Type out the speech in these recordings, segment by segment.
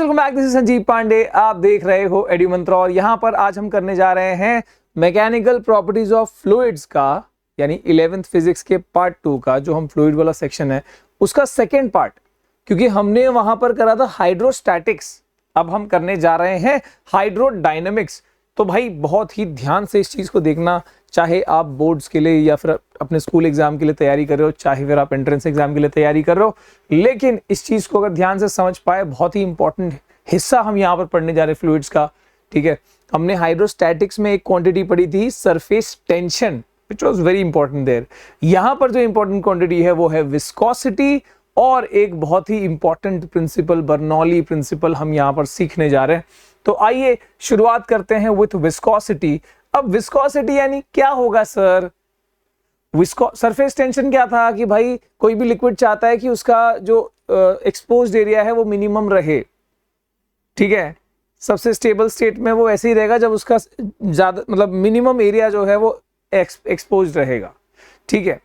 Welcome back, this is Sanjeev Pandey. आप देख रहे हो एडू मंत्र और यहाँ पर आज हम करने जा रहे हैं मैकेनिकल प्रॉपर्टीज ऑफ फ्लूइड्स का, यानी 11th फिजिक्स के पार्ट 2 का, जो हम फ्लूइड वाला सेक्शन है उसका सेकेंड पार्ट। क्योंकि हमने वहां पर करा था हाइड्रोस्टैटिक्स, अब हम करने जा रहे हैं हाइड्रोडायनेमिक्स। तो भाई बहुत ही ध्यान से इस चीज को देखना, चाहे आप बोर्ड्स के लिए या फिर अपने स्कूल एग्जाम के लिए तैयारी कर रहे हो, चाहे फिर आप एंट्रेंस एग्जाम के लिए तैयारी कर रहे हो, लेकिन इस चीज को अगर ध्यान से समझ पाए, बहुत ही इंपॉर्टेंट हिस्सा हम यहाँ पर पढ़ने जा रहे हैं फ्लूइड्स का। ठीक है, हमने हाइड्रोस्टैटिक्स में एक क्वांटिटी पढ़ी थी surface tension, which was very important there. यहाँ पर जो इंपॉर्टेंट क्वांटिटी है वो है विस्कोसिटी, और एक बहुत ही इंपॉर्टेंट प्रिंसिपल, बर्नौली प्रिंसिपल, हम यहाँ पर सीखने जा रहे हैं। तो आइए शुरुआत करते हैं विथ विस्कोसिटी। अब विस्कोसिटी यानी क्या होगा सर? सरफेस टेंशन क्या था कि भाई कोई भी लिक्विड चाहता है कि उसका जो एक्सपोज्ड एरिया है वो मिनिमम रहे। ठीक है, सबसे स्टेबल स्टेट में वो ऐसे ही रहेगा जब उसका ज्यादा मतलब मिनिमम एरिया जो है वो एक्सपोज्ड रहेगा। ठीक है,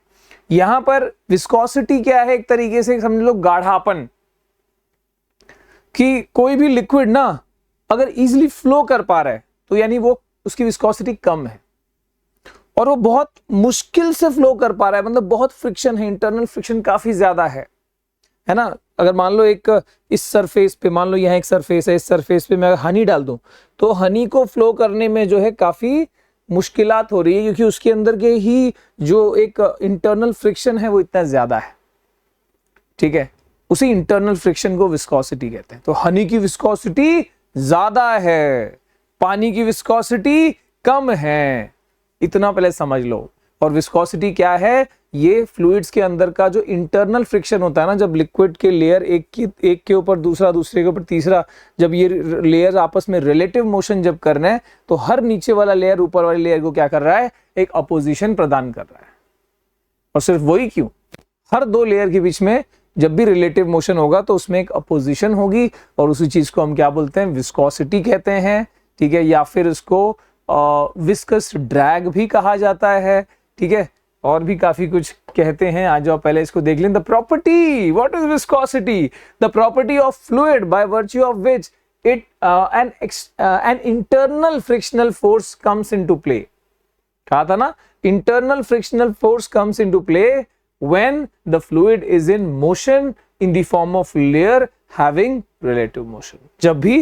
यहां पर विस्कोसिटी क्या है? एक तरीके से समझ लो गाढ़ापन, कि कोई भी लिक्विड ना अगर इजीली फ्लो कर पा रहा है तो यानी वो उसकी विस्कोसिटी कम है, और वो बहुत मुश्किल से फ्लो कर पा रहा है, मतलब बहुत फ्रिक्शन है, इंटरनल फ्रिक्शन काफी ज्यादा है ना। अगर मान लो एक इस सरफेस पे, मान लो यहाँ एक सरफेस है, इस सरफेस पे मैं हनी डाल दूं तो हनी को फ्लो करने में जो है काफी मुश्किलात हो रही है, क्योंकि उसके अंदर के ही जो एक इंटरनल फ्रिक्शन है वो इतना ज्यादा है। ठीक है, उसी इंटरनल फ्रिक्शन को विस्कोसिटी कहते हैं। तो हनी की विस्कोसिटी ज्यादा है, पानी की विस्कोसिटी कम है, इतना पहले समझ लो। और विस्कोसिटी क्या है? ये फ्लूइड्स के अंदर का जो इंटरनल फ्रिक्शन होता है ना, जब लिक्विड के लेयर एक के ऊपर दूसरा, दूसरे के ऊपर तीसरा, जब ये लेयर आपस में रिलेटिव मोशन जब करना है, तो हर नीचे वाला लेयर ऊपर वाले लेयर को क्या कर रहा है? एक अपोजिशन प्रदान कर रहा है। और सिर्फ वही क्यों, हर दो लेयर के बीच में जब भी रिलेटिव मोशन होगा तो उसमें एक अपोजिशन होगी, और उसी चीज को हम क्या बोलते हैं? विस्कोसिटी कहते हैं। ठीक है, या फिर इसको विस्कस ड्रैग भी कहा जाता है। ठीक है, और भी काफी कुछ कहते हैं, आ जाओ पहले इसको देख लें। The property, what is viscosity? The property of fluid by virtue of which it an internal frictional force comes into play. कहा था ना, internal frictional force comes into play when the fluid is in motion in the form of layer having relative motion। जब भी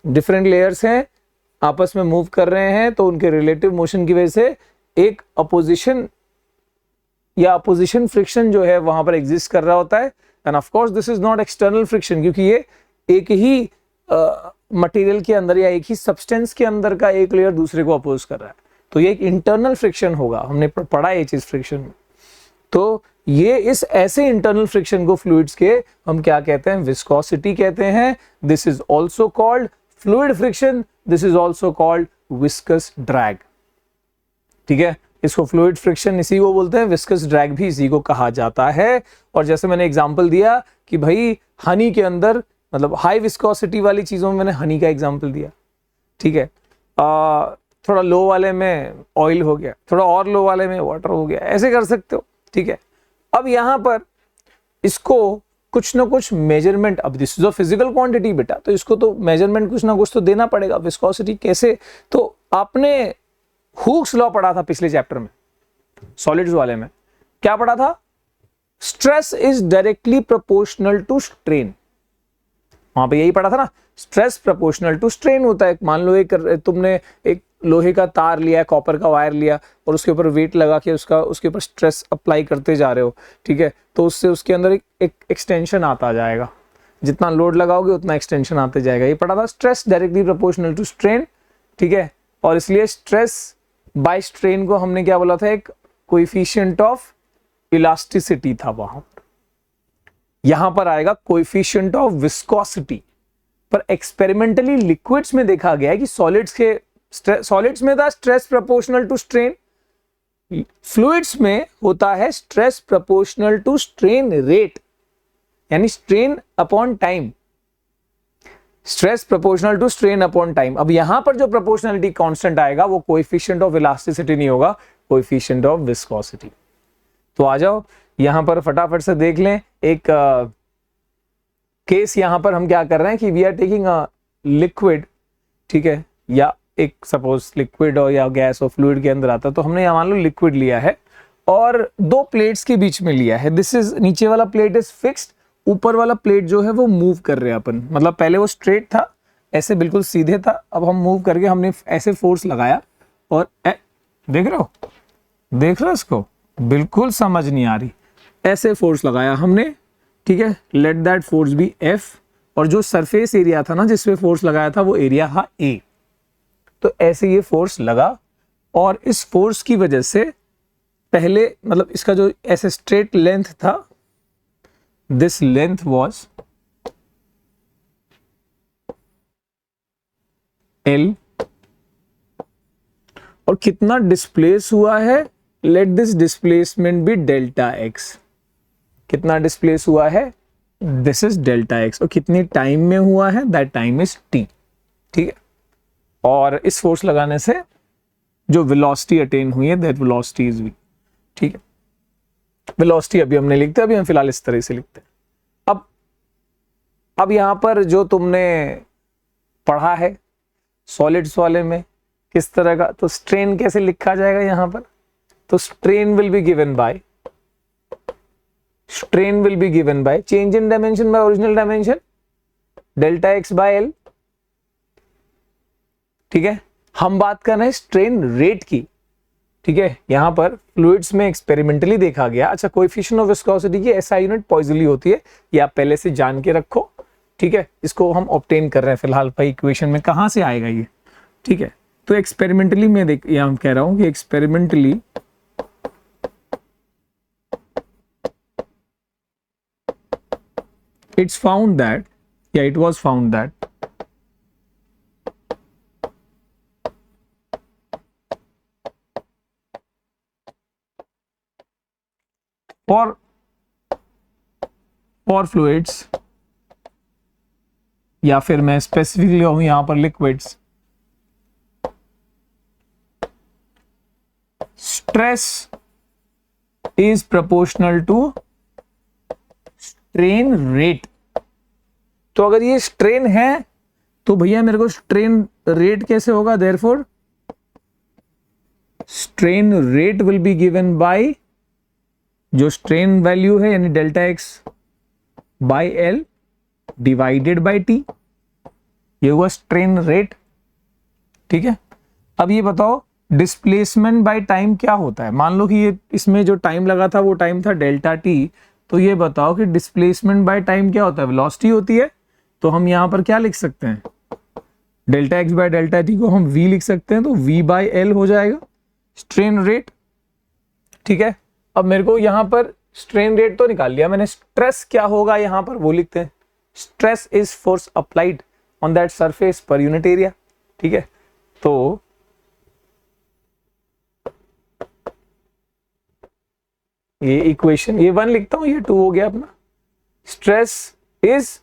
different layers हैं आपस में move कर रहे हैं तो उनके रिलेटिव मोशन की वजह से एक अपोजिशन या अपोजिशन फ्रिक्शन जो है वहां पर एग्जिस्ट कर रहा होता है। End of course this is not external friction, क्योंकि ये एक ही मटेरियल के अंदर या एक ही सब्सटेंस के अंदर का एक लेयर दूसरे को अपोज कर रहा है, तो ये एक इंटरनल फ्रिक्शन होगा। हमने पढ़ा ये चीज फ्रिक्शन में। तो ये इस ऐसे इंटरनल फ्रिक्शन को फ्लूइड्स के हम क्या कहते हैं? विस्कोसिटी कहते हैं। This is also called fluid friction, this is also called viscous drag. ठीक है, इसको फ्लूइड फ्रिक्शन इसी को बोलते हैं, विस्कस ड्रैग भी इसी को कहा जाता है। और जैसे मैंने एग्जांपल दिया कि भाई हनी के अंदर, मतलब हाई विस्कोसिटी वाली चीजों में मैंने हनी का एग्जांपल दिया। ठीक है, थोड़ा लो वाले में ऑयल हो गया, थोड़ा और लो वाले में वाटर हो गया, ऐसे कर सकते हो। ठीक है, अब यहां पर इसको कुछ ना कुछ मेजरमेंट, अब this is a physical quantity बेटा, तो इसको तो मेजरमेंट कुछ ना कुछ तो देना पड़ेगा। विस्कोसिटी कैसे? तो आपने हुक्स लॉ पढ़ा था पिछले चैप्टर में, सॉलिड्स वाले में। क्या पढ़ा था? Stress is directly proportional to strain. वहां पे यही पढ़ा था ना, स्ट्रेस प्रोपोर्शनल टू स्ट्रेन होता है। मान लो तुमने एक लोहे का तार लिया, कॉपर का वायर लिया, और उसके ऊपर वेट लगा के उसके ऊपर स्ट्रेस अप्लाई करते जा रहे हो। ठीक है, तो उससे उसके अंदर एक एक्सटेंशन आता जाएगा, जितना लोड लगाओगे उतना एक्सटेंशन आते जाएगा। ये पढ़ा था, stress directly proportional to strain. ठीक है, और इसलिए स्ट्रेस बाय स्ट्रेन को हमने क्या बोला था? एक कोएफिशिएंट ऑफ इलास्टिसिटी था वहां पर। यहां पर आएगा कोएफिशिएंट ऑफ विस्कोसिटी। पर एक्सपेरिमेंटली लिक्विड्स में देखा गया है कि सॉलिड्स में था stress proportional to strain, fluids में होता है stress proportional to strain rate, यानी strain upon time. Stress proportional to strain upon time. अब यहां पर जो प्रोपोर्शनलिटी कांस्टेंट आएगा वो कोएफिशिएंट ऑफ इलास्टिसिटी नहीं होगा, कोएफिशिएंट ऑफ विस्कोसिटी। तो आ जाओ यहां पर फटाफट से देख लें, एक केस यहां पर हम क्या कर रहे हैं कि we are taking a liquid, ठीक है, या एक सपोज लिक्विड और या गैस और फ्लूइड के अंदर आता है, तो हमने यहाँ मान लो लिक्विड लिया है और दो प्लेट्स के बीच में लिया है। दिस इज, नीचे वाला प्लेट इज फिक्स्ड, ऊपर वाला प्लेट जो है वो मूव कर रहे हैं अपन, मतलब पहले वो स्ट्रेट था, ऐसे बिल्कुल सीधे था, अब हम मूव करके हमने ऐसे फोर्स लगाया और देख रहे हो, देख रहे हो इसको, बिल्कुल समझ नहीं आ रही, ऐसे फोर्स लगाया हमने, ठीक है, let that force be F, और जो सरफेस एरिया था ना जिसपे फोर्स लगाया था वो एरिया था ए। तो ऐसे ये फोर्स लगा और इस फोर्स की वजह से पहले मतलब इसका जो ऐसे स्ट्रेट लेंथ था, दिस लेंथ वाज एल, और कितना डिस्प्लेस हुआ है, let this displacement be delta x, कितना डिस्प्लेस हुआ है, दिस इज डेल्टा एक्स, और कितनी टाइम में हुआ है, दैट टाइम इज टी, ठीक है। और इस फोर्स लगाने से जो वेलोसिटी अटेन हुई है, दैट वेलोसिटी इज वी, ठीक है। वेलोसिटी अभी हमने लिखते हैं, अभी हम फिलहाल इस तरह से लिखते हैं। अब यहां पर जो तुमने पढ़ा है सॉलिड्स वाले में किस तरह का, तो स्ट्रेन कैसे लिखा जाएगा यहां पर, तो strain will be given bye, strain will be given by change in dimension by original dimension delta x by L, ठीक है। हम बात कर रहे हैं स्ट्रेन रेट की, ठीक है। यहां पर फ्लूइड्स में एक्सपेरिमेंटली देखा गया, अच्छा कोएफिशिएंट ऑफ विस्कोसिटी की एसआई यूनिट पॉइजनली होती है, ये आप पहले से जान के रखो, ठीक है। इसको हम ऑब्टेन कर रहे हैं फिलहाल भाई, इक्वेशन में कहां से आएगा ये, ठीक है। तो एक्सपेरिमेंटली मैं देख यहां कह रहा हूं कि experimentally it's found that, yeah, it was found that for fluids, या फिर मैं स्पेसिफिकली हूं यहां पर liquids, stress is proportional to strain rate. तो अगर ये स्ट्रेन है तो भैया मेरे को स्ट्रेन रेट कैसे होगा, therefore strain rate will be given bye जो स्ट्रेन वैल्यू है यानी delta x by L divided by T, ये हुआ स्ट्रेन रेट, ठीक है। अब ये बताओ डिस्प्लेसमेंट बाय टाइम क्या होता है, मान लो कि ये इसमें जो टाइम लगा था वो टाइम था डेल्टा टी, तो ये बताओ कि डिस्प्लेसमेंट बाय टाइम क्या होता है, वेलोसिटी होती है। तो हम यहां पर क्या लिख सकते हैं, delta x by delta T को हम v लिख सकते हैं, तो v बाय एल हो जाएगा स्ट्रेन रेट, ठीक है। अब मेरे को यहां पर स्ट्रेन रेट तो निकाल लिया मैंने, स्ट्रेस क्या होगा यहां पर वो लिखते हैं, stress is force applied on that surface पर यूनिट एरिया, ठीक है। तो ये इक्वेशन, ये 1 लिखता हूं, ये 2 हो गया अपना, stress is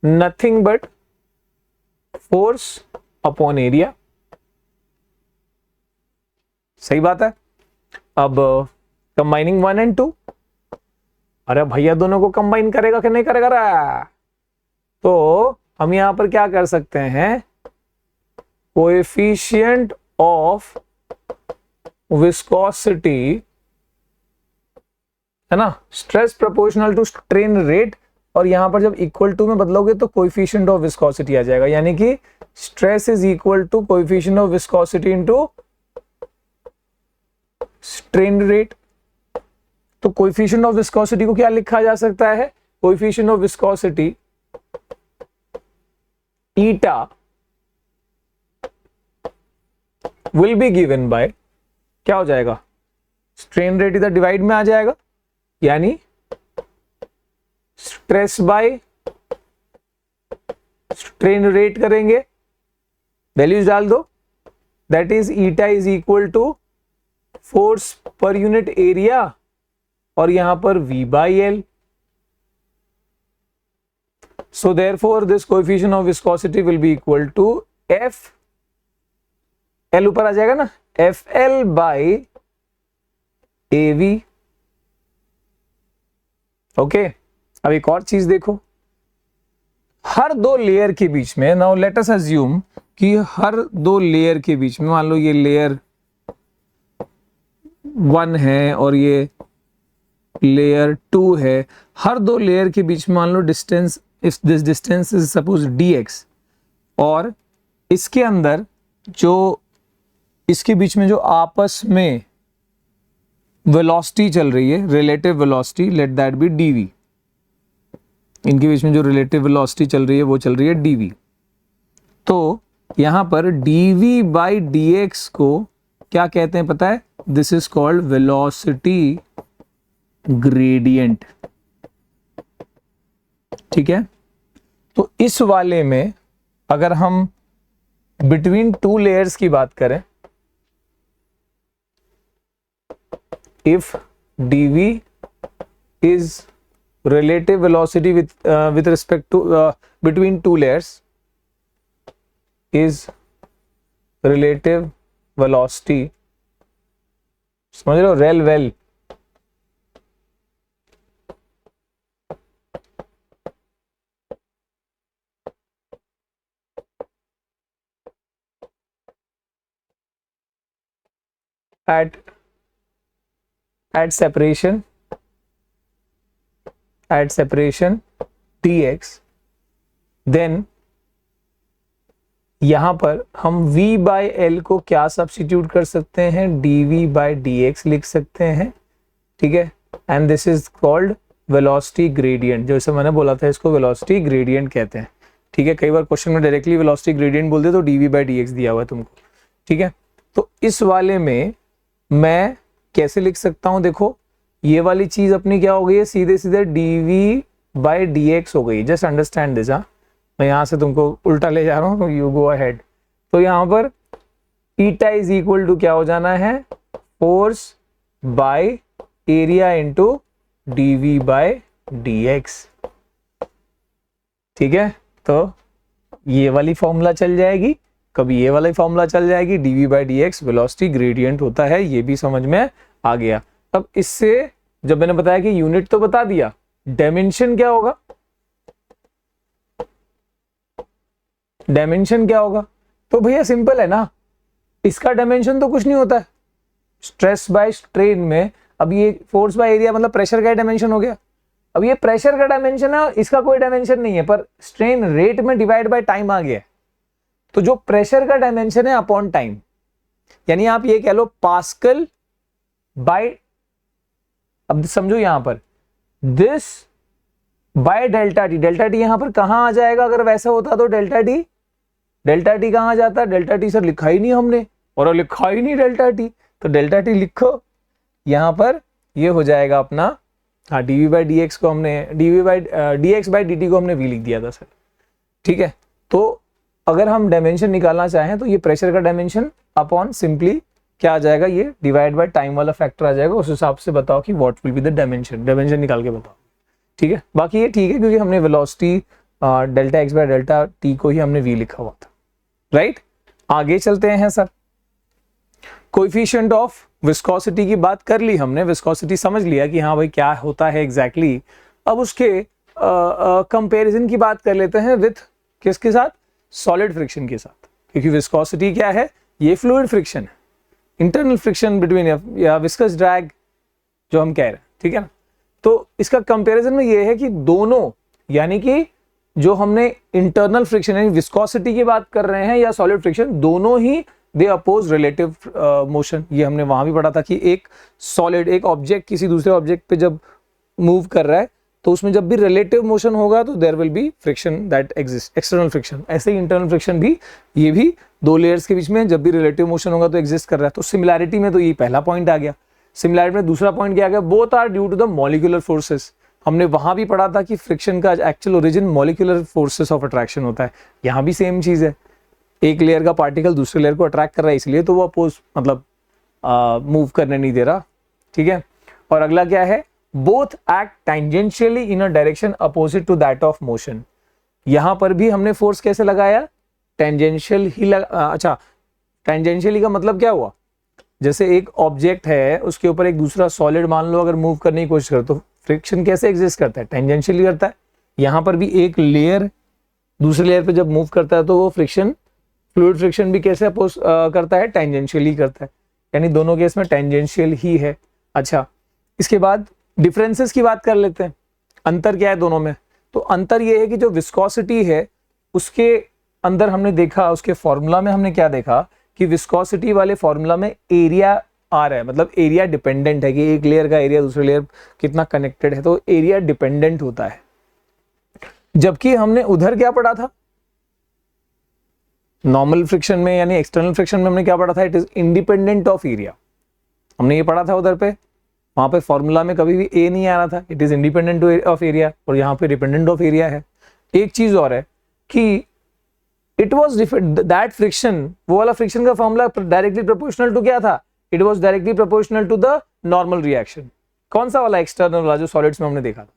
nothing but force upon area, सही बात है। अब कंबाइनिंग 1 and 2, अरे भैया दोनों को कंबाइन करेगा कि नहीं करेगा, तो हम यहां पर क्या कर सकते हैं, कोएफिशिएंट ऑफ विस्कोसिटी है ना, stress proportional to strain rate, और यहां पर जब इक्वल टू में बदलोगे तो कोएफिशिएंट ऑफ विस्कोसिटी आ जाएगा, यानी कि stress is equal to coefficient of viscosity into strain rate. तो कोएफिशिएंट ऑफ विस्कोसिटी को क्या लिखा जा सकता है, coefficient of viscosity eta will be given by, क्या हो जाएगा, स्ट्रेन रेट इधर डिवाइड में आ जाएगा, यानी स्ट्रेस बाय स्ट्रेन रेट करेंगे, वैल्यूज डाल दो, that is eta is equal to force per unit area, और यहां पर v by L. So therefore this coefficient of viscosity will be equal to F, L ऊपर आ जाएगा ना, F L by A V, okay. अब एक और चीज देखो, हर दो लेयर के बीच में, नाउ लेट अस अज्यूम कि हर दो लेयर के बीच में, मान लो ये लेयर 1 है और ये लेयर 2 है, हर दो लेयर के बीच में मान लो distance, if this distance is suppose dx, और इसके अंदर जो इसके बीच में जो आपस में वेलोसिटी चल रही है, relative velocity, let that be dv, इनके बीच में जो रिलेटिव वेलोसिटी चल रही है वो चल रही है dv। तो यहां पर dv बाई dx को क्या कहते हैं पता है? This is called velocity gradient. ठीक है, तो इस वाले में अगर हम बिटवीन टू लेयर्स की बात करें, if dv is relative velocity with respect to between two layers is relative velocity, समझ रहे हो, rail well, at separation dx, then यहां पर हम v बाई एल को क्या सब्स्टिट्यूट कर सकते हैं? dv बाई dx लिख सकते हैं। ठीक है, and this is called velocity gradient. जैसे मैंने बोला था इसको वेलोसिटी ग्रेडियंट कहते हैं। ठीक है, कई बार क्वेश्चन में डायरेक्टली वेलोसिटी ग्रेडियंट बोलते तो dv बाई dx दिया हुआ है तुमको। ठीक है, तो इस वाले में मैं कैसे लिख सकता हूं? देखो ये वाली चीज अपनी क्या हो गई है? सीधे सीधे dv बाई dx हो गई। Just understand this. हाँ, मैं यहां से तुमको उल्टा ले जा रहा हूं, तो यू गो अहेड। तो यहां पर ईटा इज इक्वल टू क्या हो जाना है? Force by area into dv by dx। ठीक है, तो ये वाली फॉर्मूला चल जाएगी, कभी ये वाली फॉर्मूला चल जाएगी। dv by dx velocity gradient होता है, ये भी समझ में आ गया। अब इससे जब मैंने बताया कि यूनिट तो बता दिया, डायमेंशन क्या होगा? डायमेंशन क्या होगा? तो भैया सिंपल है ना, इसका डायमेंशन तो कुछ नहीं होता है। स्ट्रेस बाय स्ट्रेन में, अब ये फोर्स बाय एरिया मतलब प्रेशर का डायमेंशन हो गया। अब ये प्रेशर का डायमेंशन है, इसका कोई डायमेंशन नहीं है, पर स्ट्रेन रेट में डिवाइड बाय टाइम आ गया। तो जो प्रेशर का डायमेंशन है अपॉन टाइम, यानी आप ये कह लो पास्कल बाय, अब समझो यहां पर this by delta T. Delta T यहां पर कहां आ जाएगा? अगर वैसा होता तो डेल्टा टी कहां जाता? डेल्टा टी सर लिखा ही नहीं हमने, और लिखा ही नहीं डेल्टा टी, तो डेल्टा टी लिखो यहां पर, ये हो जाएगा अपना, हाँ, dv बाई dx को हमने dx बाई dt को हमने v लिख दिया था सर। ठीक है, तो अगर हम डायमेंशन निकालना चाहें तो ये प्रेशर का डायमेंशन अपॉन सिंपली क्या आ जाएगा? ये डिवाइड बाय टाइम वाला फैक्टर आ जाएगा। उस हिसाब से बताओ कि what will be the dimension, dimension निकाल के बताओ। ठीक है, बाकी ये ठीक है क्योंकि हमने velocity delta x by delta T को ही हमने v लिखा हुआ था। राइट, आगे चलते हैं सर। कोएफिशिएंट ऑफ विस्कोसिटी की बात कर ली हमने, विस्कोसिटी समझ लिया कि हाँ भाई क्या होता है एग्जैक्टली। अब उसके कंपैरिजन की बात कर लेते हैं विथ किसके साथ? सॉलिड फ्रिक्शन के साथ, क्योंकि विस्कोसिटी क्या है? ये फ्लूइड फ्रिक्शन है, इंटरनल फ्रिक्शन बिटवीन या विस्कस ड्रैग जो हम कह रहे हैं। ठीक है ना, तो इसका कंपैरिजन में ये है कि दोनों, यानी कि जो हमने इंटरनल फ्रिक्शन यानी विस्कोसिटी की बात कर रहे हैं या सॉलिड फ्रिक्शन, दोनों ही दे अपोज रिलेटिव मोशन। ये हमने वहां भी पढ़ा था कि एक सॉलिड, एक ऑब्जेक्ट किसी दूसरे ऑब्जेक्ट पे जब मूव कर रहा है तो उसमें जब भी रिलेटिव मोशन होगा तो there will be friction that exist, external friction. ऐसे ही इंटरनल फ्रिक्शन भी, ये भी दो लेयर्स के बीच में जब भी रिलेटिव मोशन होगा तो एग्जिस्ट कर रहा है। तो सिमिलैरिटी में तो ये पहला पॉइंट आ गया। सिमिलैरिटी में दूसरा पॉइंट क्या आ गया? Both are due to the molecular forces. हमने वहां भी पढ़ा था कि फ्रिक्शन का actual origin molecular forces of attraction होता है। यहाँ भी सेम चीज है, एक लेयर का पार्टिकल दूसरे लेयर को अट्रैक्ट कर रहा है, इसलिए तो वो अपोज मतलब मूव करने नहीं दे रहा। ठीक है, और अगला क्या है? Both act tangentially in a direction opposite to that of motion. यहां पर भी हमने फोर्स कैसे लगाया? टेंजेंशियल ही अच्छा, टेंजेंशियली का मतलब क्या हुआ? जैसे एक ऑब्जेक्ट है, उसके ऊपर एक दूसरा सॉलिड मान लो अगर मूव करने की कोशिश करे तो फ्रिक्शन कैसे एग्जिस्ट करता है? टेंजेंशियली करता है। यहां पर भी एक लेयर दूसरी लेयर पे जब मूव करता है तो वो फ्रिक्शन, फ्लूइड फ्रिक्शन भी कैसे अपोज करता है, टेंजेंशियली करता है, यानी दोनों केस में टेंजेंशियल ही है। अच्छा, इसके बाद डिफरेंसेस की बात कर लेते हैं, अंतर क्या है दोनों में। तो अंतर ये है कि जो विस्कोसिटी है उसके अंदर हमने देखा, उसके फॉर्मूला में हमने क्या देखा कि विस्कोसिटी वाले फॉर्मूला में एरिया आ रहा है, मतलब एरिया डिपेंडेंट है कि एक लेयर का एरिया दूसरे लेयर कितना कनेक्टेड है, तो एरिया डिपेंडेंट होता है। जबकि हमने उधर क्या पढ़ा था, नॉर्मल फ्रिक्शन में यानी एक्सटर्नल फ्रिक्शन में हमने क्या पढ़ा था, it is independent of area. हमने ये पढ़ा था उधर पे, वहां पे फॉर्मूला में कभी भी ए नहीं आ रहा था, it is independent of area, और यहाँ पे डिपेंडेंट ऑफ एरिया है। एक चीज और है कि इट वॉज दैट फ्रिक्शन, वो वाला फ्रिक्शन का फॉर्मूला डायरेक्टली प्रोपोर्शनल टू क्या था, it was directly proportional to the normal reaction. कौन सा वाला, एक्सटर्नल वाला जो सॉलिड्स में हमने देखा था।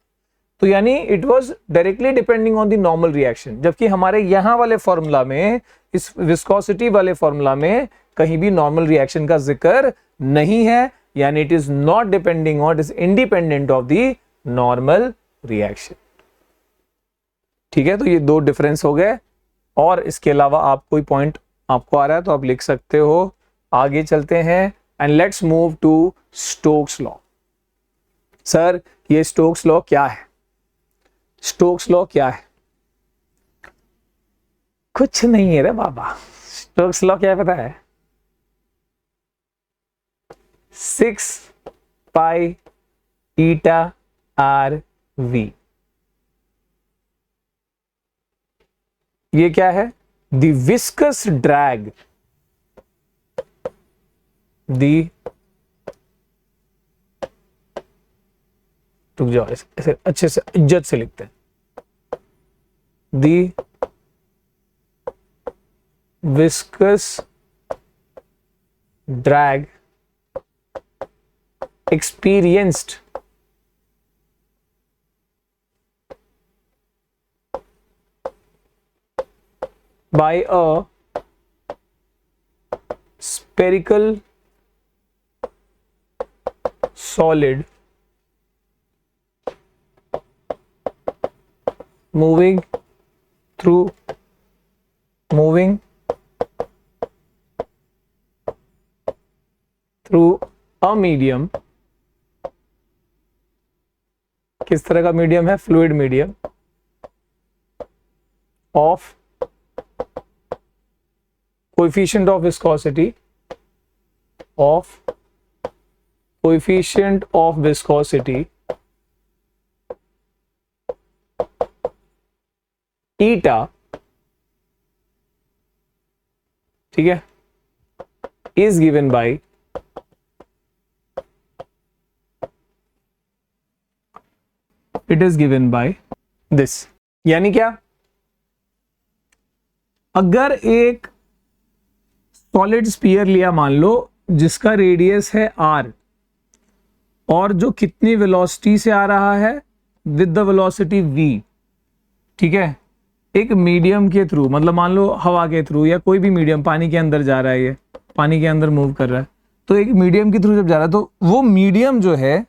तो यानी it was directly depending on the normal reaction. जबकि हमारे यहाँ वाले फॉर्मूला में, इस विस्कोसिटी वाले फॉर्मूला में कहीं भी नॉर्मल रिएक्शन का जिक्र नहीं है, यानी it is not depending on, it is independent of the normal reaction. ठीक है, तो ये दो डिफरेंस हो गए। और इसके अलावा आप कोई पॉइंट आपको आ रहा है तो आप लिख सकते हो। आगे चलते हैं and let's move to Stokes law. Sir ये स्टोक्स लॉ क्या है, स्टोक्स लॉ क्या है? कुछ नहीं है रे बाबा, स्टोक्स लॉ क्या पता है, 6 पाई ईटा आर वी। ये क्या है, द विस्कस ड्रैग, रुक जाओ, ऐसे अच्छे से इज्जत से लिखते हैं, the viscous drag experienced by a spherical solid moving through a medium। किस तरह का मीडियम है, fluid medium of coefficient of viscosity, eta, ठीक है, इज गिवन बाय दिस। यानी क्या, अगर एक सॉलिड स्फीयर लिया मान लो जिसका रेडियस है r और जो कितनी वेलोसिटी से आ रहा है, विद द वेलोसिटी v, ठीक है, एक मीडियम के थ्रू, मतलब मान लो हवा के थ्रू या कोई भी मीडियम, पानी के अंदर जा रहा है, ये पानी के अंदर मूव कर रहा है, तो एक मीडियम के थ्रू जब जा रहा है तो वो मीडियम जो है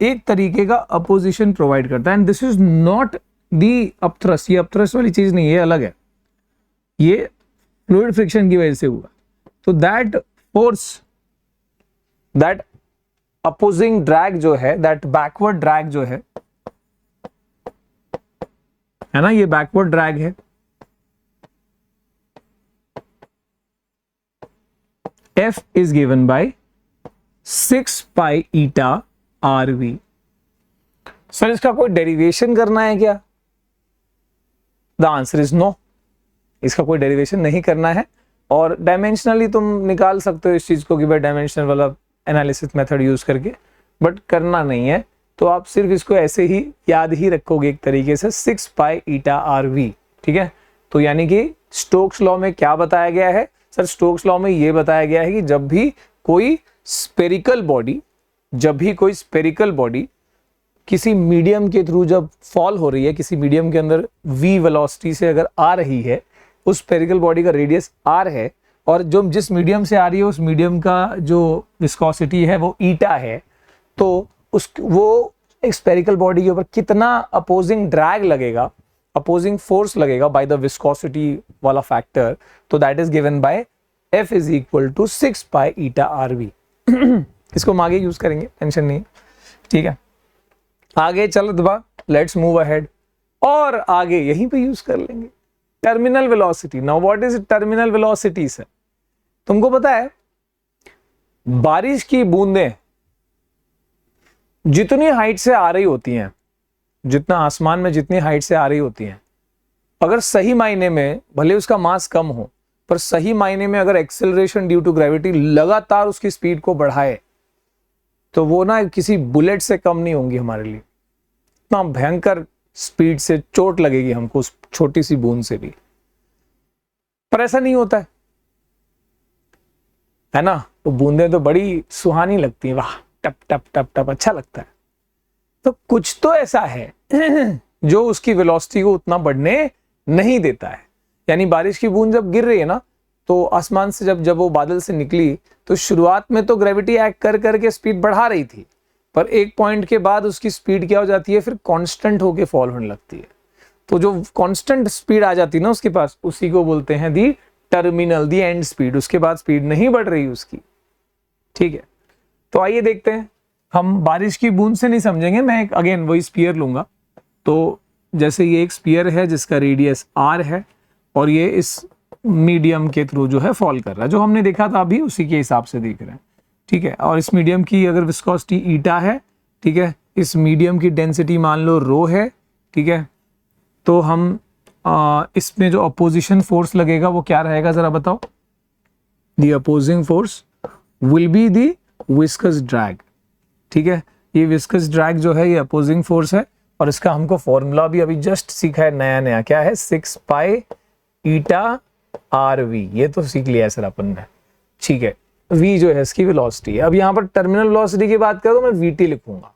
एक तरीके का अपोजिशन प्रोवाइड करता है। And this is not the upthrust, ये अपथ्रस्ट वाली चीज नहीं है, ये अलग है, ये फ्लूइड फ्रिक्शन की वजह से हुआ। तो that force, that opposing drag जो है, दैट बैकवर्ड ड्रैग जो है ना, ये बैकवर्ड ड्रैग है, F is given by 6 pi eta RV। Sir इसका कोई डेरिवेशन करना है क्या? द आंसर इज नो, इसका कोई डेरिवेशन नहीं करना है। और डायमेंशनली तुम निकाल सकते हो इस चीज को कि भाई डायमेंशनल वाला एनालिसिस मेथड यूज करके, बट करना नहीं है। तो आप सिर्फ इसको ऐसे ही याद ही रखोगे एक तरीके से, 6 पाई ईटा आर वी, ठीक है। तो यानी कि स्टोक्स लॉ में क्या बताया गया है? सर स्टोक्स लॉ में ये बताया गया है कि जब भी कोई स्पेरिकल बॉडी किसी मीडियम के थ्रू जब फॉल हो रही है, किसी मीडियम के अंदर v वेलोसिटी से अगर आ रही है, उस स्पेरिकल बॉडी का रेडियस r है और जो जिस मीडियम से आ रही है उस मीडियम का जो विस्कोसिटी है वो ईटा है, तो वो एक स्पेरिकल बॉडी के ऊपर कितना अपोजिंग ड्रैग लगेगा अपोजिंग फोर्स लगेगा बाय द विस्कोसिटी वाला फैक्टर, तो that is given by F is equal to 6 pi eta RV। इसको हम आगे यूज करेंगे, टेंशन नहीं, ठीक है। आगे चलो दबा, लेट्स मूव अहेड, और आगे यहीं पे यूज कर लेंगे terminal velocity. Now what is terminal velocity sir? तुमको पता है बारिश की बूंदें जितनी हाइट से आ रही होती हैं, जितना आसमान में जितनी हाइट से आ रही होती हैं, अगर सही मायने में भले उसका मास कम हो, पर सही मायने में अगर एक्सेलरेशन ड्यू टू ग्रेविटी लगातार उसकी स्पीड को बढ़ाए, तो वो ना किसी बुलेट से कम नहीं होंगी हमारे लिए। इतना भयंकर स्पीड से चोट लगेगी हमको उस छोटी सी बूंद से भी, पर ऐसा नहीं होता है ना। वो बूंदें तो बड़ी सुहानी लगती हैं, वाह टप टप टप टप, अच्छा लगता है। तो कुछ तो ऐसा है जो उसकी वेलोसिटी को उतना बढ़ने नहीं देता है। यानी बारिश की बूंद जब गिर रही है ना, तो आसमान से जब वो बादल से निकली, तो शुरुआत में तो ग्रेविटी एक्ट कर करके स्पीड बढ़ा रही थी, पर एक पॉइंट के बाद उसकी स्पीड क्या हो जाती है, फिर कांस्टेंट होके फॉल होने लगती है। तो जो कांस्टेंट स्पीड आ जाती है ना उसके पास, उसी को बोलते हैं दी टर्मिनल, दी एंड स्पीड। उसके बाद स्पीड नहीं बढ़ रही उसकी, ठीक है। तो आइए देखते हैं, हम बारिश की बूंद से नहीं समझेंगे, मैं एक अगेन वही स्पीयर लूंगा। तो जैसे ये एक स्पीयर है जिसका रेडियस r है, और ये इस मीडियम के थ्रू जो है फॉल कर रहा है, जो हमने देखा था अभी उसी के हिसाब से देख रहे हैं, ठीक है। और इस मीडियम की अगर विस्कोसिटी ईटा है, ठीक है, इस मीडियम की डेंसिटी मान लो रो है, ठीक है। तो हम इसमें जो अपोजिशन फोर्स लगेगा वो क्या रहेगा जरा बताओ? The opposing force will be the viscous drag, ठीक है। ये विस्कस ड्रैग जो है ये अपोजिंग फोर्स है, और इसका हमको फॉर्मूला भी अभी जस्ट सीखा है नया नया, क्या है? 6 पाई ईटा RV, ये तो सीख लिया है सर अपन ने, ठीक है। V जो है इसकी वेलोसिटी है। अब यहाँ पर टर्मिनल वेलोसिटी की बात करो तो मैं VT लिखूंगा,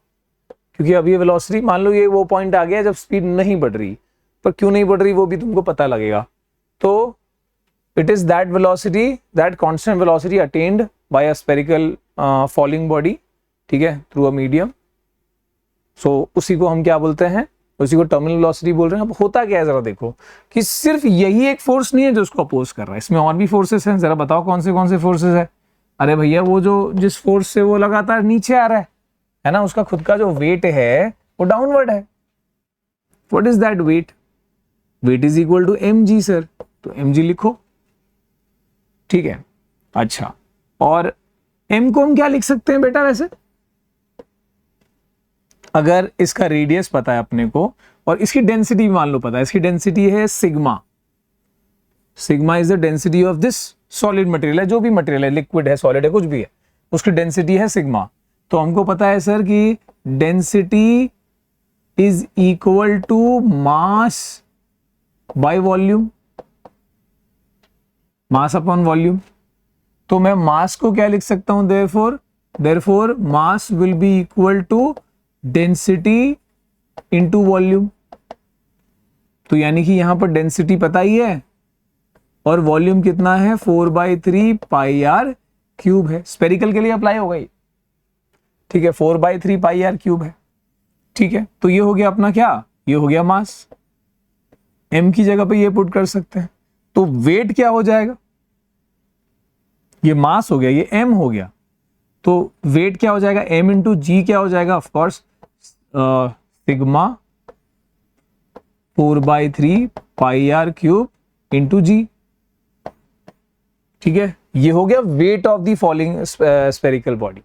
क्योंकि अब ये वेलोसिटी मान लो ये वो पॉइंट आ गया जब स्पीड नहीं बढ़ रही, पर क्यों नहीं बढ़ रही वो भी तुमको पता लगेगा। तो it is that velocity, that constant velocity attend bye a spherical falling body, ठीक है, थ्रू अ मीडियम। सो उसी को हम क्या बोलते हैं? उसी को टर्मिनल वेलोसिटी बोल रहे हैं। अब होता क्या है जरा देखो, कि सिर्फ यही एक फोर्स नहीं है जो उसको अपोज कर रहा है, इसमें और भी फोर्सेस हैं। जरा बताओ कौन से फोर्सेस है? अरे भैया वो जो जिस फोर्स से वो लगातार नीचे आ रहा है ना, उसका खुद का जो वेट है वो डाउनवर्ड है। What is that weight? Weight is equal to mg sir, तो mg लिखो, ठीक है। अच्छा, और m को हम क्या लिख सकते हैं बेटा वैसे? अगर इसका रेडियस पता है अपने को और इसकी डेंसिटी मान लो पता है, इसकी डेंसिटी है sigma. Sigma is the density of this solid material है, जो भी मटेरियल है, लिक्विड है, सॉलिड है, कुछ भी है, उसकी डेंसिटी है सिग्मा। तो हमको पता है सर कि density is equal to mass by volume, mass upon volume. तो मैं मास को क्या लिख सकता हूं? Therefore mass will be equal to density into volume. तो यानी कि यहां पर डेंसिटी पता ही है और वॉल्यूम कितना है? 4/3 पाई आर क्यूब है। स्पेरिकल के लिए अप्लाई होगा ये, ठीक है, 4/3 पाई आर क्यूब है, ठीक है। तो ये हो गया अपना क्या? ये हो गया मास। m की जगह पे ये पुट कर सकते हैं, तो वेट क्या हो जाएगा? ये मास हो गया, ये m हो गया, तो वेट क्या हो जाएगा? m इंटू जी क्या हो जाएगा? Of course sigma 4/3 pi r cube into जी, ठीक है। ये हो गया wait of the falling spherical body,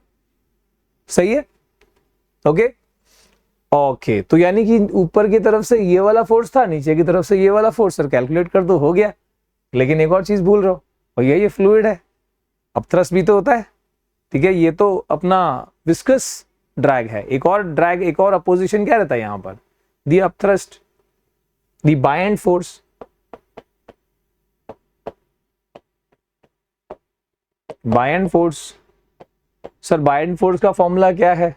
सही है, ओके। तो यानी कि ऊपर की तरफ से ये वाला फोर्स था, नीचे की तरफ से ये वाला फोर्स, सर कैलकुलेट कर दो, हो गया। लेकिन एक और चीज भूल रहे हो, और ये फ्लूइड है, अब थ्रस्ट भी तो होता है, ठीक है। ये तो अपना विस्कस ड्रैग है, एक और ड्रैग, एक और अपोजिशन क्या रहता है यहां पर? दी अपथ्रस्ट, दी BIND force. BIND force, sir BIND force का फॉर्मूला क्या है?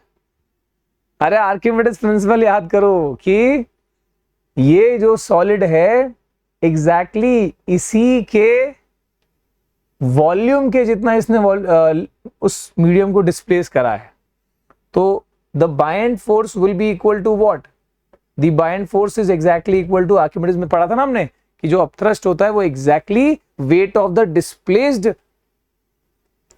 अरे आर्किमिडीज प्रिंसिपल याद करो कि ये जो सॉलिड है एग्जैक्टली इसी के वॉल्यूम के जितना इसने उस मीडियम को डिस्प्लेस करा है। तो the buoyant force will be equal to what? The buoyant force is exactly equal to, Archimedes में पढ़ा था ना हमने कि जो अपथ्रस्ट होता है वो exactly weight of the displaced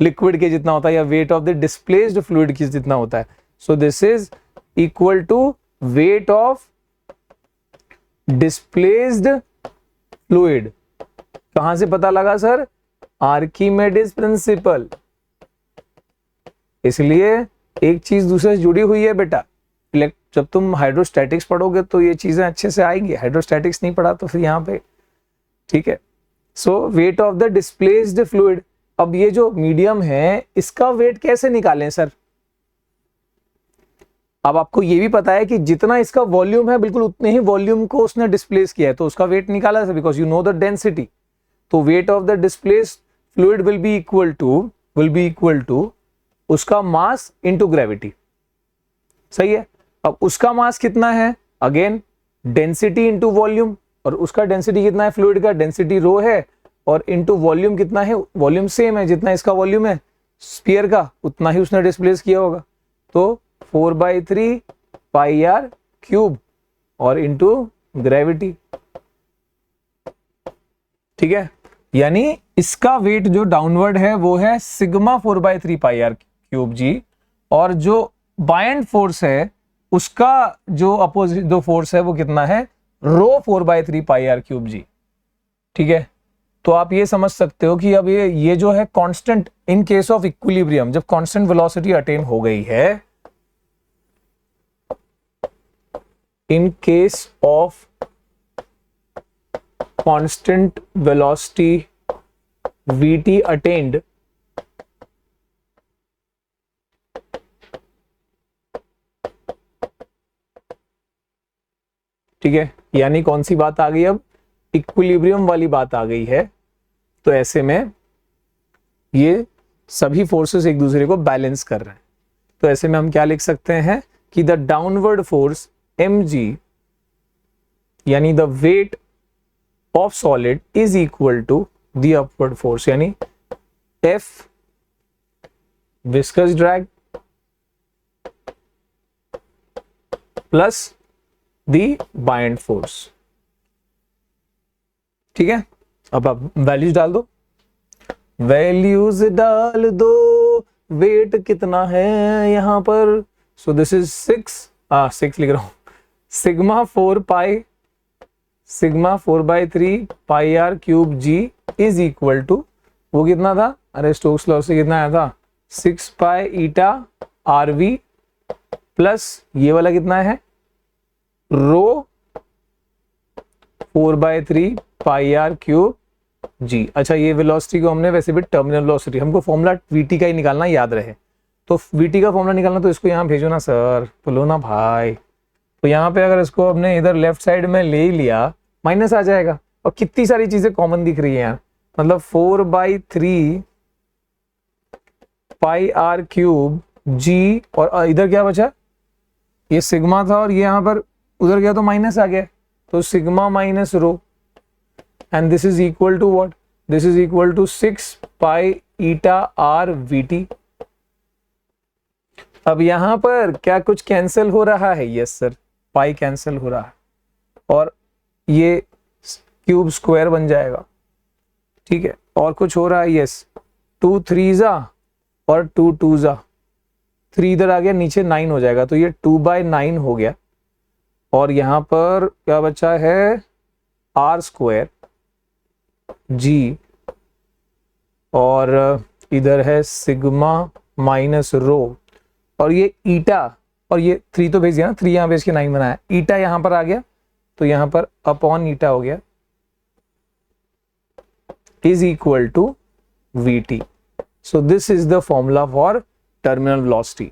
liquid के जितना होता है या weight of the displaced fluid के जितना होता है. So this is equal to weight of displaced fluid. कहां से पता लगा सर? Archimedes principal. इसलिए एक चीज दूसरे से जुड़ी हुई है बेटा. जब तुम हाइड्रोस्टैटिक्स पढ़ोगे तो ये चीजें अच्छे से आएंगी. हाइड्रोस्टैटिक्स नहीं पढ़ा तो फिर यहाँ पे ठीक है. So weight of the displaced fluid. अब ये जो मीडियम है इसका वेट कैसे निकालें सर? अब आपको ये भी पता है कि जितना इसका वॉल्यूम है बिल्कुल उतने ही वॉल्यूम को उसने डिस्प्लेस किया है तो उसका वेट निकाला sir, because you know the density. तो weight of the displaced fluid will be equal to उसका मास इनटू ग्रेविटी. सही है. अब उसका मास कितना है? Again density into volume. और उसका डेंसिटी कितना है? फ्लूइड का डेंसिटी रो है और इनटू वॉल्यूम कितना है? वॉल्यूम सेम है, जितना इसका वॉल्यूम है स्फीयर का उतना ही उसने डिस्प्लेस किया होगा. तो 4/3 पाई आर क्यूब और इनटू ग्रेविटी. ठीक है. यानी इसका वेट जो डाउनवर्ड है वो है सिग्मा 4/3 पाई आर क्यूब जी. और जो बायंड फोर्स है उसका जो अपोजिट जो फोर्स है वो कितना है? रो 4/3 पाई आर क्यूब जी. ठीक है. तो आप ये समझ सकते हो कि अब ये जो है constant in case of equilibrium, जब कांस्टेंट वेलोसिटी अटेन हो गई है, in case of constant velocity vt attend, ठीक है. यानी कौन सी बात आ गई? अब इक्विलिब्रियम वाली बात आ गई है. तो ऐसे में ये सभी फोर्सेस एक दूसरे को बैलेंस कर रहे हैं. तो ऐसे में हम क्या लिख सकते हैं कि द डाउनवर्ड फोर्स mg यानी the weight of solid is equal to the upward force, यानी F viscous drag plus the buoyant force. ठीक है. अब आप वैल्यूज डाल दो. वैल्यूज डाल दो. वेट कितना है यहां पर? सो दिस इज 6 लिख रहा हूं. Sigma 4/3 pi r cube g is equal to, वो कितना था? अरे स्टोक्स लॉ से कितना आया था? 6 pi eta are we plus ये वाला कितना है? रो 4/3 पाई आर क्यूब जी. अच्छा, ये वेलोसिटी को हमने वैसे भी टर्मिनल वेलोसिटी, हमको फॉर्मूला वीटी का ही निकालना याद रहे. तो वीटी का फॉर्मूला निकालना तो इसको यहाँ भेजो ना सर, बोलो ना भाई. तो यहाँ पे अगर इसको हमने इधर लेफ्ट साइड में ले लिया माइनस आ जाएगा. और कितनी सारी चीजें कॉमन दिख रही है यार. मतलब 4/3 पाई आर क्यूब जी, और इधर क्या बचा? ये सिग्मा था और ये यहाँ पर उधर गया तो माइनस आ गया. तो sigma minus rho and this is equal to what? This is equal to 6 pi eta r v t. अब यहां पर क्या कुछ कैंसिल हो रहा है? यस सर, पाई कैंसिल हो रहा है और ये क्यूब स्क्वायर बन जाएगा. ठीक है. और कुछ हो रहा है? यस, 2 3 और 2 2 3 इधर आ गया, नीचे 9 हो जाएगा. तो ये 2/9 हो गया. और यहां पर क्या बचा है? आर स्क्वायर जी, और इधर है सिग्मा माइनस रो, और ये ईटा, और ये 3 तो भेज दिया ना, 3 यहाँ भेज के 9 बनाया. ईटा यहाँ पर आ गया तो यहाँ पर अपॉन ईटा हो गया is equal to v t. So this is the formula for terminal velocity.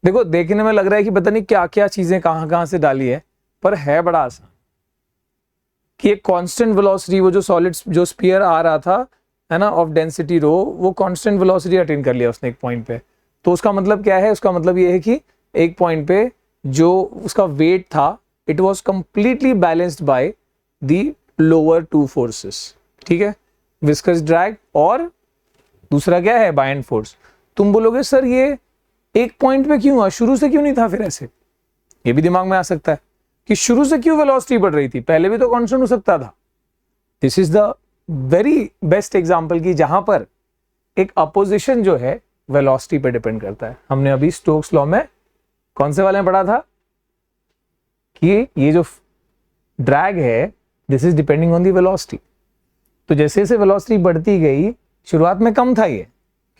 देखो, देखने में लग रहा है कि पता नहीं क्या क्या चीजें कहां से डाली है, पर है बड़ा आसान. कि एक कांस्टेंट वेलोसिटी, वो जो सॉलिड जो स्फीयर आ रहा था है ना ऑफ डेंसिटी रो, वो कांस्टेंट वेलोसिटी अटेन कर लिया उसने एक पॉइंट पे. तो उसका मतलब क्या है? उसका मतलब ये है कि एक पॉइंट पे जो उसका वेट था it was completely balanced by the lower 2 forces. ठीक है. विस्कस ड्रैग और दूसरा क्या है? Buoyant force. तुम बोलोगे सर ये एक पॉइंट पे क्यों हुआ, शुरू से क्यों नहीं था फिर ऐसे? ये भी दिमाग में आ सकता है. कि शुरू से क्यों वेलोसिटी बढ़ रही थी, पहले भी तो कांस्टेंट हो सकता था। This is the very best example कि जहां पर एक अपोजिशन जो है वेलोसिटी पे डिपेंड करता है। हमने अभी स्टोक्स लॉ में कौन से वाले में पढ़ा था कि ये जो ड्रैग है this is depending on the velocity. तो जैसे जैसे वेलोसिटी बढ़ती गई, शुरुआत में कम था ये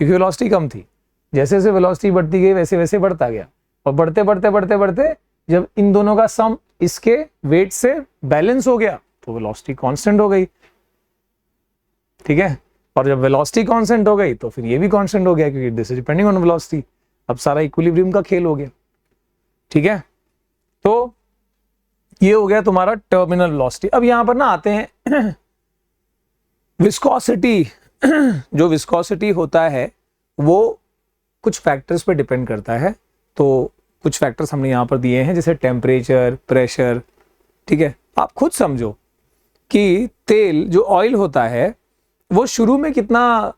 क्योंकि वेलोसिटी कम थी, जैसे जैसे वेलोसिटी बढ़ती गई वैसे वैसे बढ़ता गया, और बढ़ते बढ़ते बढ़ते बढ़ते जब इन दोनों का सम इसके वेट से बैलेंस हो गया तो वेलोसिटी कांस्टेंट हो गई। ठीक है, और जब वेलोसिटी कांस्टेंट हो गई तो फिर ये भी कांस्टेंट हो गया क्योंकि this is depending on velocity. अब सारा इक्विलिब्रियम का खेल हो गया। ठीक है, तो ये हो गया तुम्हारा टर्मिनल वेलोसिटी। अब यहां पर ना आते हैं विस्कोसिटी। जो विस्कोसिटी होता है वो कुछ फैक्टर्स पे डिपेंड करता है। तो कुछ फैक्टर्स हमने यहां पर दिए हैं जैसे टेम्परेचर, प्रेशर। ठीक है, आप खुद समझो कि तेल जो ऑयल होता है वो शुरू में कितना,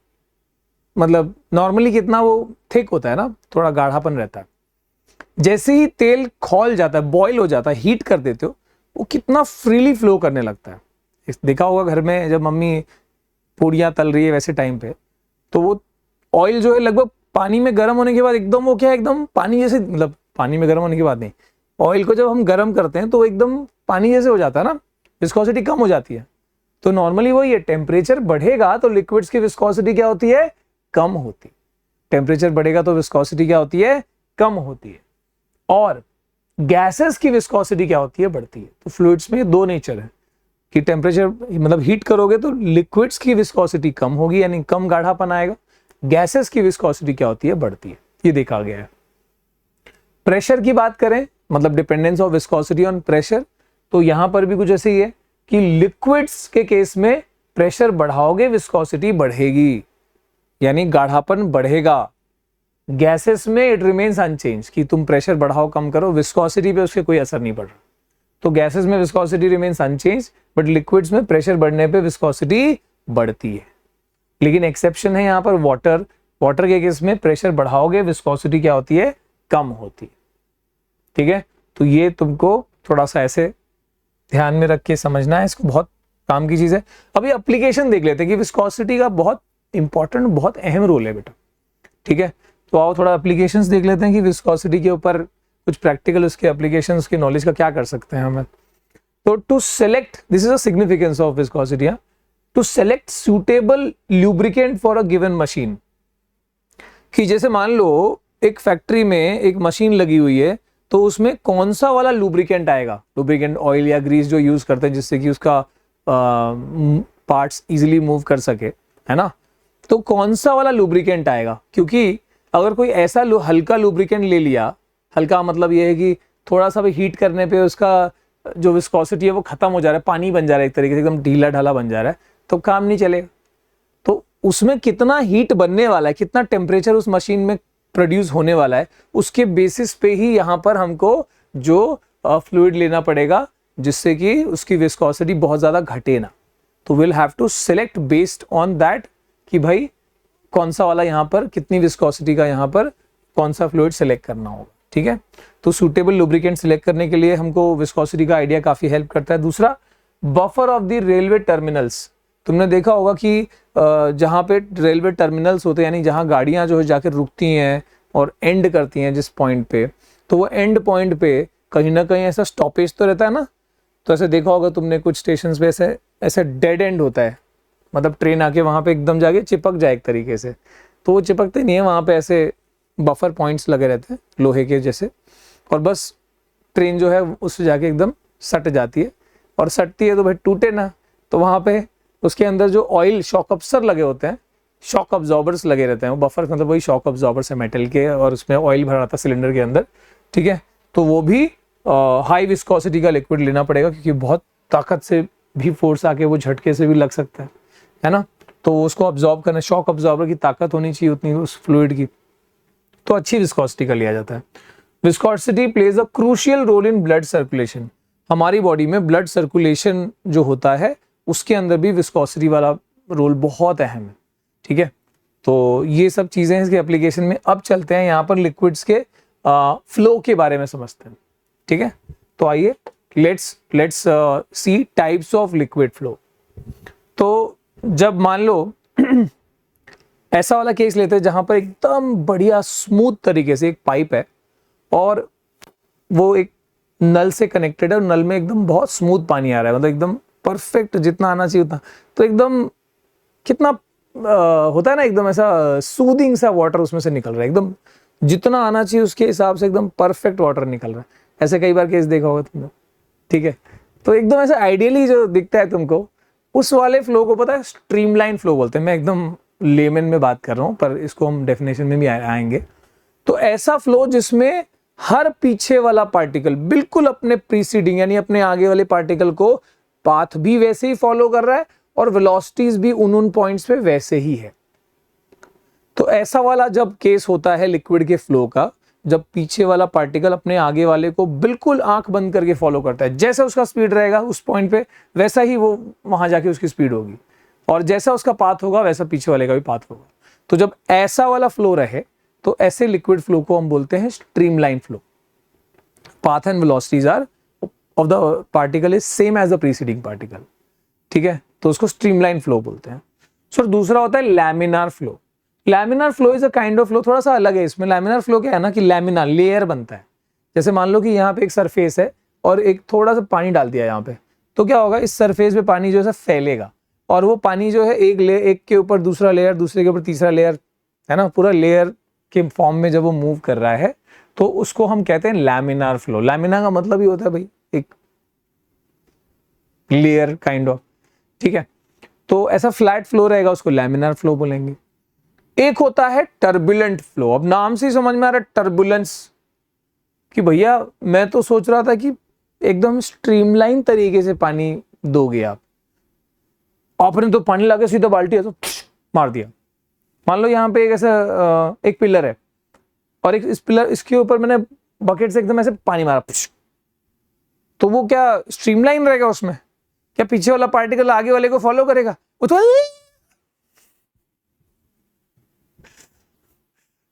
मतलब नॉर्मली कितना वो थिक होता है ना, थोड़ा गाढ़ापन रहता है। जैसे ही तेल खौल जाता है, बॉईल हो जाता है, हीट कर देते हो, वो कितना फ्रीली फ्लो करने लगता है। देखा होगा घर में जब मम्मी पूड़ियाँ तल रही है वैसे टाइम पे, तो वो ऑयल जो है लगभग पानी में गर्म होने के बाद एकदम वो क्या एकदम पानी जैसे, मतलब पानी में गर्म होने के बाद नहीं, ऑयल को जब हम गर्म करते हैं तो एकदम पानी जैसे हो जाता है ना, विस्कोसिटी कम हो जाती है। तो नॉर्मली वही है, टेम्परेचर बढ़ेगा तो लिक्विड्स की विस्कोसिटी क्या होती है, कम होती। टेम्परेचर बढ़ेगा तो विस्कोसिटी क्या होती है, कम होती है। और गैसेस की विस्कोसिटी क्या होती है, बढ़ती है। तो फ्लूइड्स में दो नेचर है कि टेम्परेचर मतलब हीट करोगे तो लिक्विड्स की विस्कोसिटी कम होगी यानी कम गाढ़ापन आएगा, गैसेस की विस्कोसिटी क्या होती है, बढ़ती है। ये देखा गया है। प्रेशर की बात करें, मतलब dependence of viscosity on pressure, तो यहां पर भी कुछ ऐसे ही है कि लिक्विड्स के केस में प्रेशर बढ़ाओगे विस्कोसिटी बढ़ेगी यानी गाढ़ापन बढ़ेगा। गैसेस में इट रिमेन्स अनचेंज कि तुम प्रेशर बढ़ाओ कम करो, विस्कोसिटी पे उसके कोई असर नहीं पड़ रहा। तो गैसेस में viscosity remains unchanged, but liquids में प्रेशर बढ़ने पे विस्कोसिटी बढ़ती है। लेकिन एक्सेप्शन है यहाँ पर वाटर। वाटर के केस में प्रेशर बढ़ाओगे विस्कोसिटी क्या होती है, कम होती है। ठीक है, तो ये तुमको थोड़ा सा ऐसे ध्यान में रख के समझना है, इसको बहुत काम की चीज है। अभी एप्लीकेशन देख लेते हैं कि विस्कोसिटी का बहुत इंपॉर्टेंट, बहुत अहम रोल है बेटा। ठीक है, तो आओ थोड़ा एप्लीकेशंस देख लेते हैं कि विस्कोसिटी के ऊपर कुछ प्रैक्टिकल उसके एप्लीकेशंस की नॉलेज का क्या कर सकते हैं हमें। तो to select, this is a significance of viscosity, to select suitable lubricant for a given machine. कि जैसे मान लो एक फैक्ट्री में एक मशीन लगी हुई है, तो उसमें कौन सा वाला लुब्रिकेंट आएगा, लुब्रिकेंट ऑयल या ग्रीस जो यूज करते हैं जिससे कि उसका पार्ट्स इजीली मूव कर सके, है ना। तो कौन सा वाला लुब्रिकेंट आएगा, क्योंकि अगर कोई ऐसा हल्का लुब्रिकेंट ले लिया, हल्का मतलब ये है कि थोड़ा सा भी हीट करने पे उसका जो विस्कोसिटी है वो खत्म हो जा रहा है, पानी बन जा रहा है, एक तरीके से एकदम ढीला ढाला बन जा रहा है, तो काम नहीं चलेगा। तो उसमें कितना हीट बनने वाला है, कितना टेम्परेचर उस मशीन में प्रोड्यूस होने वाला है, उसके बेसिस पे ही यहाँ पर हमको जो फ्लूइड लेना पड़ेगा जिससे कि उसकी विस्कोसिटी बहुत ज्यादा घटे ना। तो will have to select based on that कि भाई कौन सा वाला यहाँ पर कितनी विस्कोसिटी का यहाँ पर कौन सा फ्लूइड सेलेक्ट करना होगा। ठीक है, तो सूटेबल लुब्रिकेंट सिलेक्ट करने के लिए हमको विस्कोसिटी का आइडिया काफी हेल्प करता है। दूसरा, buffer of the railway terminals. तुमने देखा होगा कि जहाँ पे रेलवे टर्मिनल्स होते हैं यानी जहाँ गाड़ियाँ जो है जाकर रुकती हैं और एंड करती हैं जिस पॉइंट पे, तो वो एंड पॉइंट पे कहीं ना कहीं ऐसा स्टॉपेज तो रहता है ना। तो ऐसे देखा होगा तुमने कुछ स्टेशन पे ऐसे ऐसे डेड एंड होता है, मतलब ट्रेन आके वहाँ पे एकदम जाके चिपक जाए एक तरीके से, तो वो चिपकते नहीं है, वहाँ पे ऐसे बफर पॉइंट्स लगे रहते हैं लोहे के जैसे, और बस ट्रेन जो है उससे जाके एकदम सट जाती है, और सटती है तो भाई टूटे ना। तो वहाँ पे उसके अंदर जो ऑयल शॉक अब्सॉर्बर लगे होते हैं, शॉक अब्जॉर्बर्स लगे रहते हैं, वो बफर मतलब वही शॉक अब्जॉर्बर्स है मेटल के, और उसमें ऑयल भरा रहता है सिलेंडर के अंदर। ठीक है, तो वो भी हाई विस्कोसिटी का लिक्विड लेना पड़ेगा क्योंकि बहुत ताकत से भी फोर्स आके वो झटके से भी लग सकता है ना। तो उसको अब्जॉर्ब करना, शॉक अब्जॉर्बर की ताकत होनी चाहिए उतनी उस फ्लूइड की, तो अच्छी विस्कोसिटी का लिया जाता है। Viscosity plays a crucial role in blood circulation. हमारी बॉडी में ब्लड सर्कुलेशन जो होता है उसके अंदर भी विस्कोसिटी वाला रोल बहुत अहम है। ठीक है, तो ये सब चीजें इसके एप्लीकेशन में। अब चलते हैं यहाँ पर लिक्विड्स के फ्लो के बारे में समझते हैं। ठीक है, तो आइए let's see types of liquid flow. तो जब मान लो ऐसा वाला केस लेते हैं जहां पर एकदम बढ़िया स्मूथ तरीके से एक पाइप है और वो एक नल से कनेक्टेड है और नल में एकदम बहुत स्मूथ पानी आ रहा है, मतलब एकदम परफेक्ट जितना आना चाहिए उतना, तो एकदम कितना होता है ना, एकदम ऐसा सूदिंग सा वाटर उसमें से निकल रहा है, एकदम जितना आना चाहिए उसके हिसाब से एकदम परफेक्ट वाटर निकल रहा है। ऐसे कई बार केस देखा होगा तुमने, ठीक है। तो एकदम ऐसा आइडियली जो दिखता है तुमको, उस वाले फ्लो को पता है स्ट्रीमलाइन फ्लो बोलते हैं। मैं एकदम लेमन में बात कर रहा हूं, पर इसको हम डेफिनेशन में भी आएंगे। तो ऐसा फ्लो जिसमें हर पीछे वाला पार्टिकल बिल्कुल अपने प्रीसीडिंग यानी अपने आगे वाले पार्टिकल को पाथ भी वैसे ही फॉलो कर रहा है और वेलोसिटीज भी उन पॉइंट्स पे वैसे ही है। तो ऐसा वाला जब केस होता है लिक्विड के फ्लो का, जब पीछे वाला पार्टिकल अपने आगे वाले को बिल्कुल आंख बंद करके फॉलो करता है, जैसा उसका स्पीड रहेगा उस पॉइंट पे वैसा ही वो वहां जाके उसकी स्पीड होगी, और जैसा उसका पाथ होगा वैसा पीछे वाले का भी पाथ होगा। तो जब ऐसा वाला फ्लो रहे तो ऐसे लिक्विड फ्लो को हम बोलते हैं streamline flow. Path and velocities are of the particle is same as the preceding particle, ठीक है, तो उसको स्ट्रीमलाइन फ्लो बोलते हैं। सर दूसरा होता है laminar flow. Laminar flow is a kind of flow, थोड़ा सा अलग है इसमें। लैमिनार फ्लो क्या है ना कि लैमिना लेयर बनता है। जैसे मान लो कि यहाँ पे एक सरफेस है और एक थोड़ा सा पानी डाल दिया यहाँ पे, तो क्या होगा, इस सरफेस पे पानी जो है फैलेगा और वो पानी जो है एक के ऊपर दूसरा लेयर, दूसरे के ऊपर तीसरा लेयर, है ना, पूरा लेयर के फॉर्म में जब वो मूव कर रहा है तो उसको हम कहते हैं लैमिनार फ्लो। लैमिना का मतलब ही होता है भाई एक लेयर काइंड ऑफ, ठीक है। तो ऐसा फ्लैट फ्लो रहेगा, उसको लैमिनार फ्लो बोलेंगे। एक होता है टर्बुलेंट फ्लो। अब नाम से ही समझ में आ रहा है टर्बुलेंस, कि भैया मैं तो सोच रहा था कि एकदम स्ट्रीमलाइन तरीके से पानी दोगे आप, आपने तो पानी लाके सीधा बाल्टी है तो मार दिया। मान लो यहाँ पे एक ऐसा एक पिलर है और एक इस पिलर, इसके ऊपर मैंने बकेट से एकदम ऐसे पानी मारा, तो वो क्या स्ट्रीमलाइन रहेगा उसमें? क्या पीछे वाला पार्टिकल आगे वाले को फॉलो करेगा? वो तो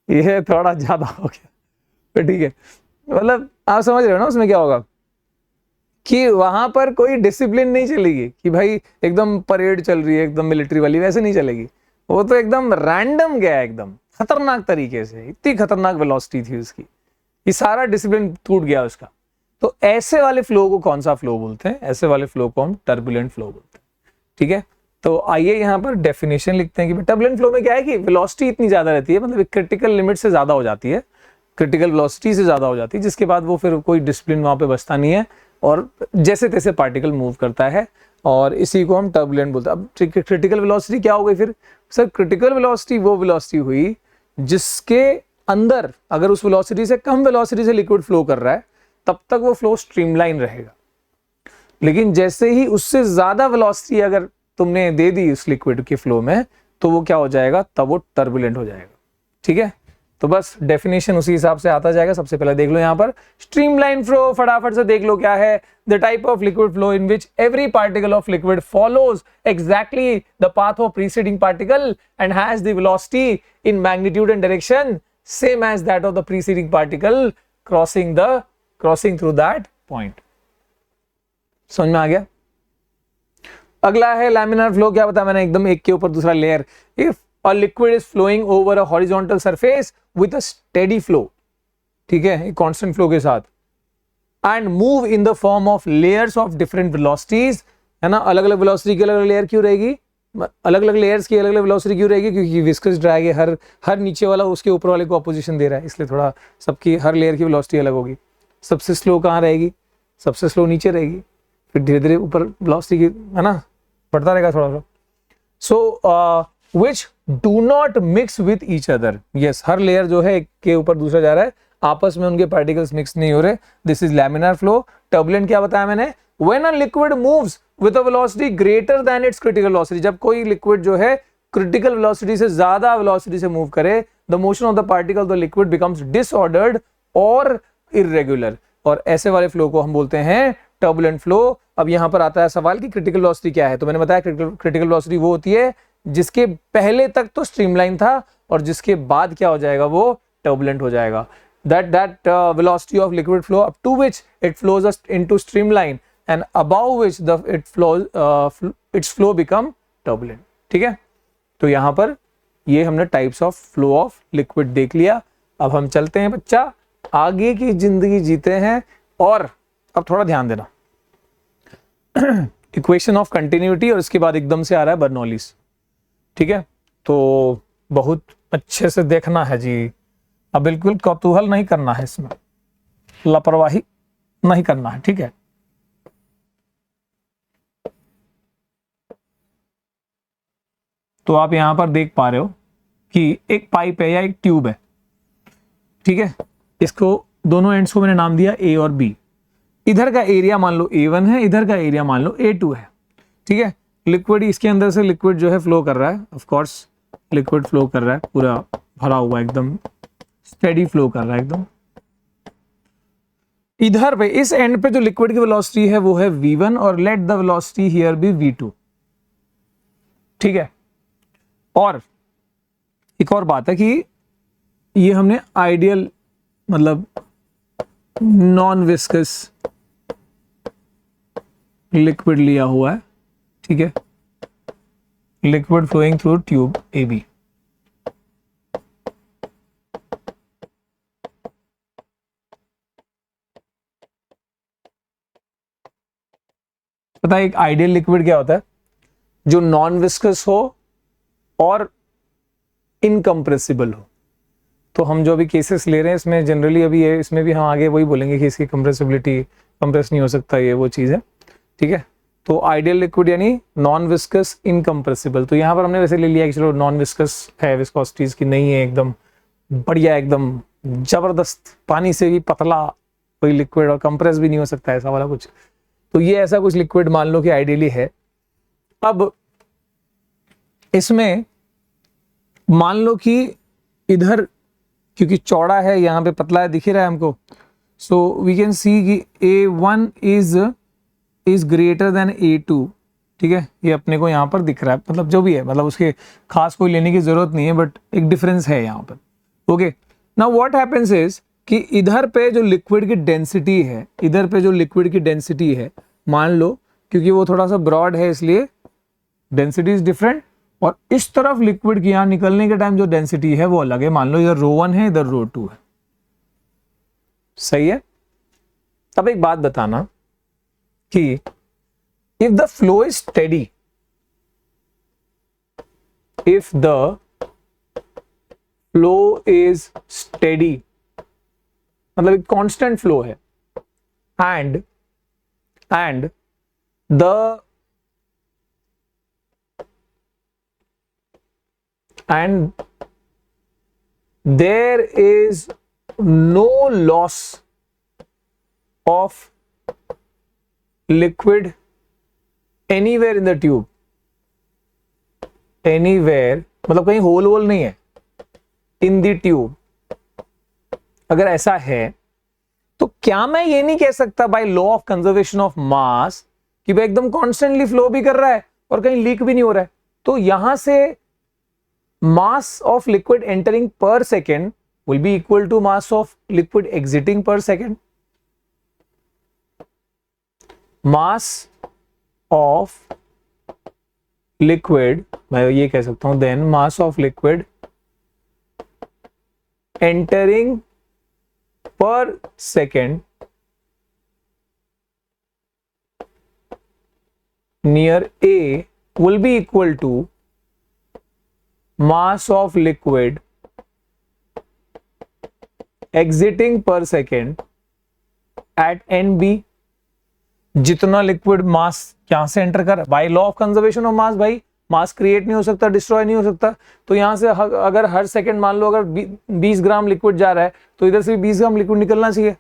ये थोड़ा ज्यादा हो गया, ठीक है। मतलब आप समझ रहे हो ना उसमें क्या होगा, कि वहां पर कोई डिसिप्लिन नहीं चलेगी कि भाई एकदम परेड चल रही है एकदम मिलिट्री वाली, वैसे नहीं चलेगी। वो तो एकदम रैंडम गया, एकदम खतरनाक तरीके से, इतनी खतरनाक वेलोसिटी थी उसकी, ये सारा डिसिप्लिन टूट गया उसका। तो ऐसे वाले फ्लो को कौन सा फ्लो बोलते हैं? ऐसे वाले फ्लो को हम टर्बुलेंट फ्लो बोलते हैं, ठीक है। तो आइए यहाँ पर डेफिनेशन लिखते हैं कि टर्बुलेंट फ्लो में क्या है कि वेलोसिटी इतनी ज्यादा रहती है, मतलब क्रिटिकल लिमिट से ज्यादा हो जाती है, क्रिटिकल वेलोसिटी से ज्यादा हो जाती है, जिसके बाद वो फिर कोई डिसिप्लिन वहां पे बचता नहीं है और जैसे तैसे पार्टिकल मूव करता है, और इसी को हम टर्बुलेंट बोलते हैं। अब क्रिटिकल वेलोसिटी क्या हो गई फिर? सर क्रिटिकल वेलोसिटी वो वेलोसिटी हुई जिसके अंदर अगर उस वेलोसिटी से कम वेलोसिटी से लिक्विड फ्लो कर रहा है तब तक वो फ्लो स्ट्रीमलाइन रहेगा, लेकिन जैसे ही उससे ज्यादा वेलोसिटी अगर तुमने दे दी उस लिक्विड के फ्लो में तो वो क्या हो जाएगा, तब वो टर्बुलेंट हो जाएगा, ठीक है। तो बस डेफिनेशन उसी हिसाब से आता जाएगा। सबसे पहले देख लो यहाँ पर स्ट्रीमलाइन फ्लो, फटाफट से देख लो क्या है। The type of liquid flow in which every particle of liquid follows exactly the path of preceding particle and has the velocity in magnitude and direction same as that of the preceding particle crossing through that point. समझ में आ गया? अगला है laminar flow. क्या बताया मैंने, एकदम एक के ऊपर दूसरा layer. If a liquid is flowing over a horizontal surface with a steady flow, ठीक है, एक constant flow के साथ, and move in the form of layers of different velocities, है ना, अलग अलग वेलोसिटी की अलग अलग लेयर क्यों रहेगी, अलग अलग लेयर्स की अलग अलग वेलोसिटी क्यों रहेगी? क्योंकि विस्कस ड्रैग है, हर नीचे वाला उसके ऊपर वाले को अपोजिशन दे रहा है, इसलिए थोड़ा सबकी हर लेयर की वेलोसिटी अलग होगी। सबसे स्लो कहाँ रहेगी? सबसे स्लो नीचे रहेगी, फिर धीरे धीरे ऊपर वेलोसिटी की, है ना, बढ़ता रहेगा थोड़ा सा। सो which do not mix with each other. Yes, her layer जो है एक के ऊपर दूसरा जा रहा है, आपस में उनके पार्टिकल्स मिक्स नहीं हो रहे। This is laminar flow. Turbulent क्या बताया मैंने? When a liquid moves with a velocity greater than its critical velocity, जब कोई लिक्विड जो है क्रिटिकल वेलोसिटी से ज्यादा वेलोसिटी से मूव करे, the motion of the particle of the liquid becomes disordered or irregular, और ऐसे वाले फ्लो को हम बोलते हैं टर्बुलेंट फ्लो। अब यहां पर आता है सवाल कि क्रिटिकल वेलोसिटी क्या है? तो मैंने बताया क्रिटिकल वेलोसिटी वो होती है जिसके पहले तक तो स्ट्रीमलाइन था और जिसके बाद क्या हो जाएगा, वो टर्बुलेंट हो जाएगा। that velocity of liquid flow up to which it flows us into streamline and above which its flow become turbulent. ठीक है, तो यहां पर ये हमने types of flow of liquid देख लिया. अब हम चलते हैं बच्चा, आगे की जिंदगी जीते हैं. और अब थोड़ा ध्यान देना, इक्वेशन ऑफ कंटिन्यूटी और इसके बाद एकदम से आ रहा है बर्नौलीज. ठीक है, तो बहुत अच्छे से देखना है जी. अब बिल्कुल कौतूहल नहीं करना है, इसमें लापरवाही नहीं करना है. ठीक है, तो आप यहां पर देख पा रहे हो कि एक पाइप है या एक ट्यूब है. ठीक है, इसको दोनों एंड्स को मैंने नाम दिया A और B. इधर का एरिया मान लो A1 है, इधर का एरिया मान लो A2 है. ठीक है, लिक्विड, इसके अंदर से लिक्विड जो है फ्लो कर रहा है. ऑफ कोर्स लिक्विड फ्लो कर रहा है, पूरा भरा हुआ, एकदम स्टेडी फ्लो कर रहा है एकदम. इधर पे इस एंड पे जो लिक्विड की वेलोसिटी है वो है V1 और let the velocity here be V2. ठीक है, और एक और बात है कि ये हमने आइडियल मतलब नॉन विस्कस लिक्विड लिया हुआ है. ठीक है, liquid flowing through tube AB. पता है एक आइडियल लिक्विड क्या होता है? जो नॉन विस्कस हो और इनकम्प्रेसिबल हो. तो हम जो अभी केसेस ले रहे हैं इसमें जनरली अभी है, इसमें भी हम आगे वही बोलेंगे कि इसकी कंप्रेसिबिलिटी, कंप्रेस नहीं हो सकता, ये वो चीज़ है. ठीक है, तो आइडियल लिक्विड यानी नॉन विस्कस इनकम्प्रेसिबल. तो यहाँ पर हमने वैसे ले लिया कि चलो नॉन विस्कस है, विस्कोसिटीज की नहीं है, एकदम बढ़िया, एकदम जबरदस्त, पानी से भी पतला कोई लिक्विड और कंप्रेस भी नहीं हो सकता, ऐसा वाला कुछ. तो ये ऐसा कुछ लिक्विड मान लो कि आइडियली है. अब इसमें मान लो कि इधर क्योंकि चौड़ा है, यहाँ पे पतला है, दिख ही रहा है हमको. सो वी कैन सी कि A1 is greater then A2. ठीक है, ये अपने को यहाँ पर दिख रहा है, मतलब जो भी है, मतलब उसके खास कोई लेने की जरूरत नहीं है, बट एक डिफरेंस है यहाँ पर. Okay, now what happens is कि इधर पे जो लिक्विड की डेंसिटी है, इधर पे जो लिक्विड की डेंसिटी है, मान लो क्योंकि वो थोड़ा सा ब्रॉड है इसलिए डेंसिटी इज डिफरेंट, और इस तरफ लिक्विड की यहां निकलने के टाइम जो डेंसिटी है वो अलग है. मान लो इधर ρ1 है, इधर ρ2 है. सही है. अब एक बात बताना कि if the flow is steady, if the flow is steady मतलब एक कांस्टेंट फ्लो है, and there is no loss of liquid anywhere in the tube. Anywhere मतलब कहीं होल वोल नहीं है in the tube. अगर ऐसा है तो क्या मैं ये नहीं कह सकता by law of conservation of mass कि भाई एकदम कॉन्स्टेंटली फ्लो भी कर रहा है और कहीं लीक भी नहीं हो रहा है. तो यहां से mass of liquid entering per second will be equal to mass of liquid exiting per second. Mass of liquid, मैं ये कह सकता हूं, then mass of liquid entering per second near A will be equal to mass of liquid exiting per second at NB. जितना liquid मास यहां से enter कर, by law of conservation of mass, भाई मास क्रिएट नहीं हो सकता, डिस्ट्रॉय नहीं हो सकता. तो यहां से अगर हर सेकंड मान लो अगर 20 ग्राम लिक्विड जा रहा है तो इधर से 20 ग्राम लिक्विड निकलना चाहिए.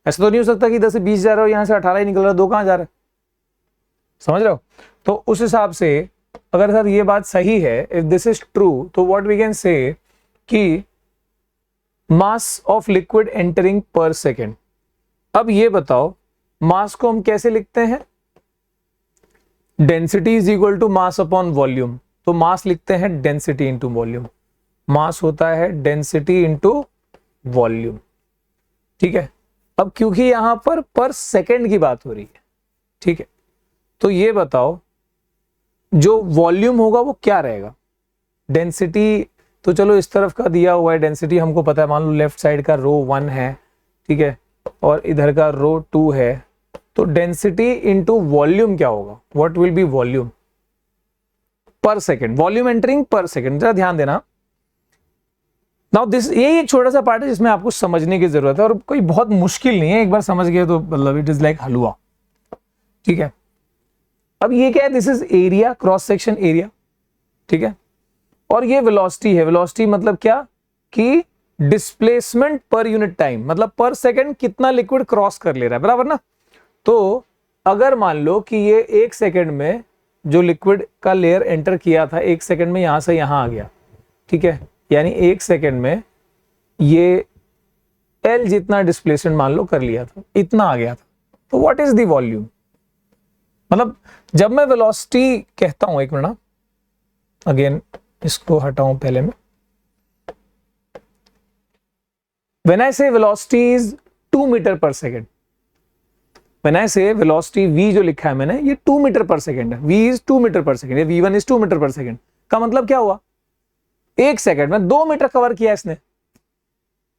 ऐसा तो नहीं हो सकता कि इधर से 20 जा रहा है और यहां से 18 ही निकल रहा है, 2 कहां जा रहा है. समझ रहे हो? तो उस हिसाब से अगर सर ये बात सही है, इफ दिस इज ट्रू, तो व्हाट वी कैन से कि mass of liquid entering per second. अब ये बताओ मास को हम कैसे लिखते हैं? Density is equal to mass upon volume. तो मास लिखते हैं डेंसिटी इंटू वॉल्यूम. मास होता है डेंसिटी इंटू वॉल्यूम. ठीक है। अब क्योंकि यहां पर सेकंड की बात हो रही है, ठीक है, तो ये बताओ जो वॉल्यूम होगा वो क्या रहेगा? डेंसिटी तो चलो इस तरफ का दिया हुआ है, डेंसिटी हमको पता है, मान लो लेफ्ट साइड का रो 1 है, ठीक है, और इधर का रो 2 है, तो डेंसिटी इंटू वॉल्यूम क्या होगा? What will be volume per second, volume entering per second. जरा ध्यान देना। नाउ दिस, ये एक छोटा सा पार्ट है जिसमें आपको समझने की जरूरत है और कोई बहुत मुश्किल नहीं है, एक बार समझ गए तो मतलब इट इज लाइक हलवा, ठीक है। अब ये क्या है? This is area, cross section area, ठीक है, और ये वेलोसिटी है। वेलोसिटी मतलब क्या कि डिस्प्लेसमेंट पर यूनिट टाइम, मतलब पर सेकंड कितना लिक्विड क्रॉस कर ले रहा है, बराबर ना। तो अगर मान लो कि ये 1 सेकंड में जो लिक्विड का लेयर एंटर किया था, 1 सेकंड में यहां से यहां आ गया, ठीक है, यानी 1 सेकंड में ये L जितना डिस्प्लेसमेंट मान लो कर लिया था, इतना आ गया था, तो व्हाट इज द वॉल्यूम? मतलब जब मैं वेलोसिटी कहता हूं, एक मिनट अगेन इसको हटाऊं पहले में, व्हेन आई से वेलोसिटी इज 2 मीटर पर सेकेंड, व्हेन आई से वेलोसिटी v जो लिखा है मैंने, ये 2 मीटर पर सेकेंड है, v इज 2 मीटर पर सेकेंड, v1 इज 2 मीटर पर सेकेंड, का मतलब क्या हुआ? 1 सेकंड में 2 मीटर कवर किया इसने,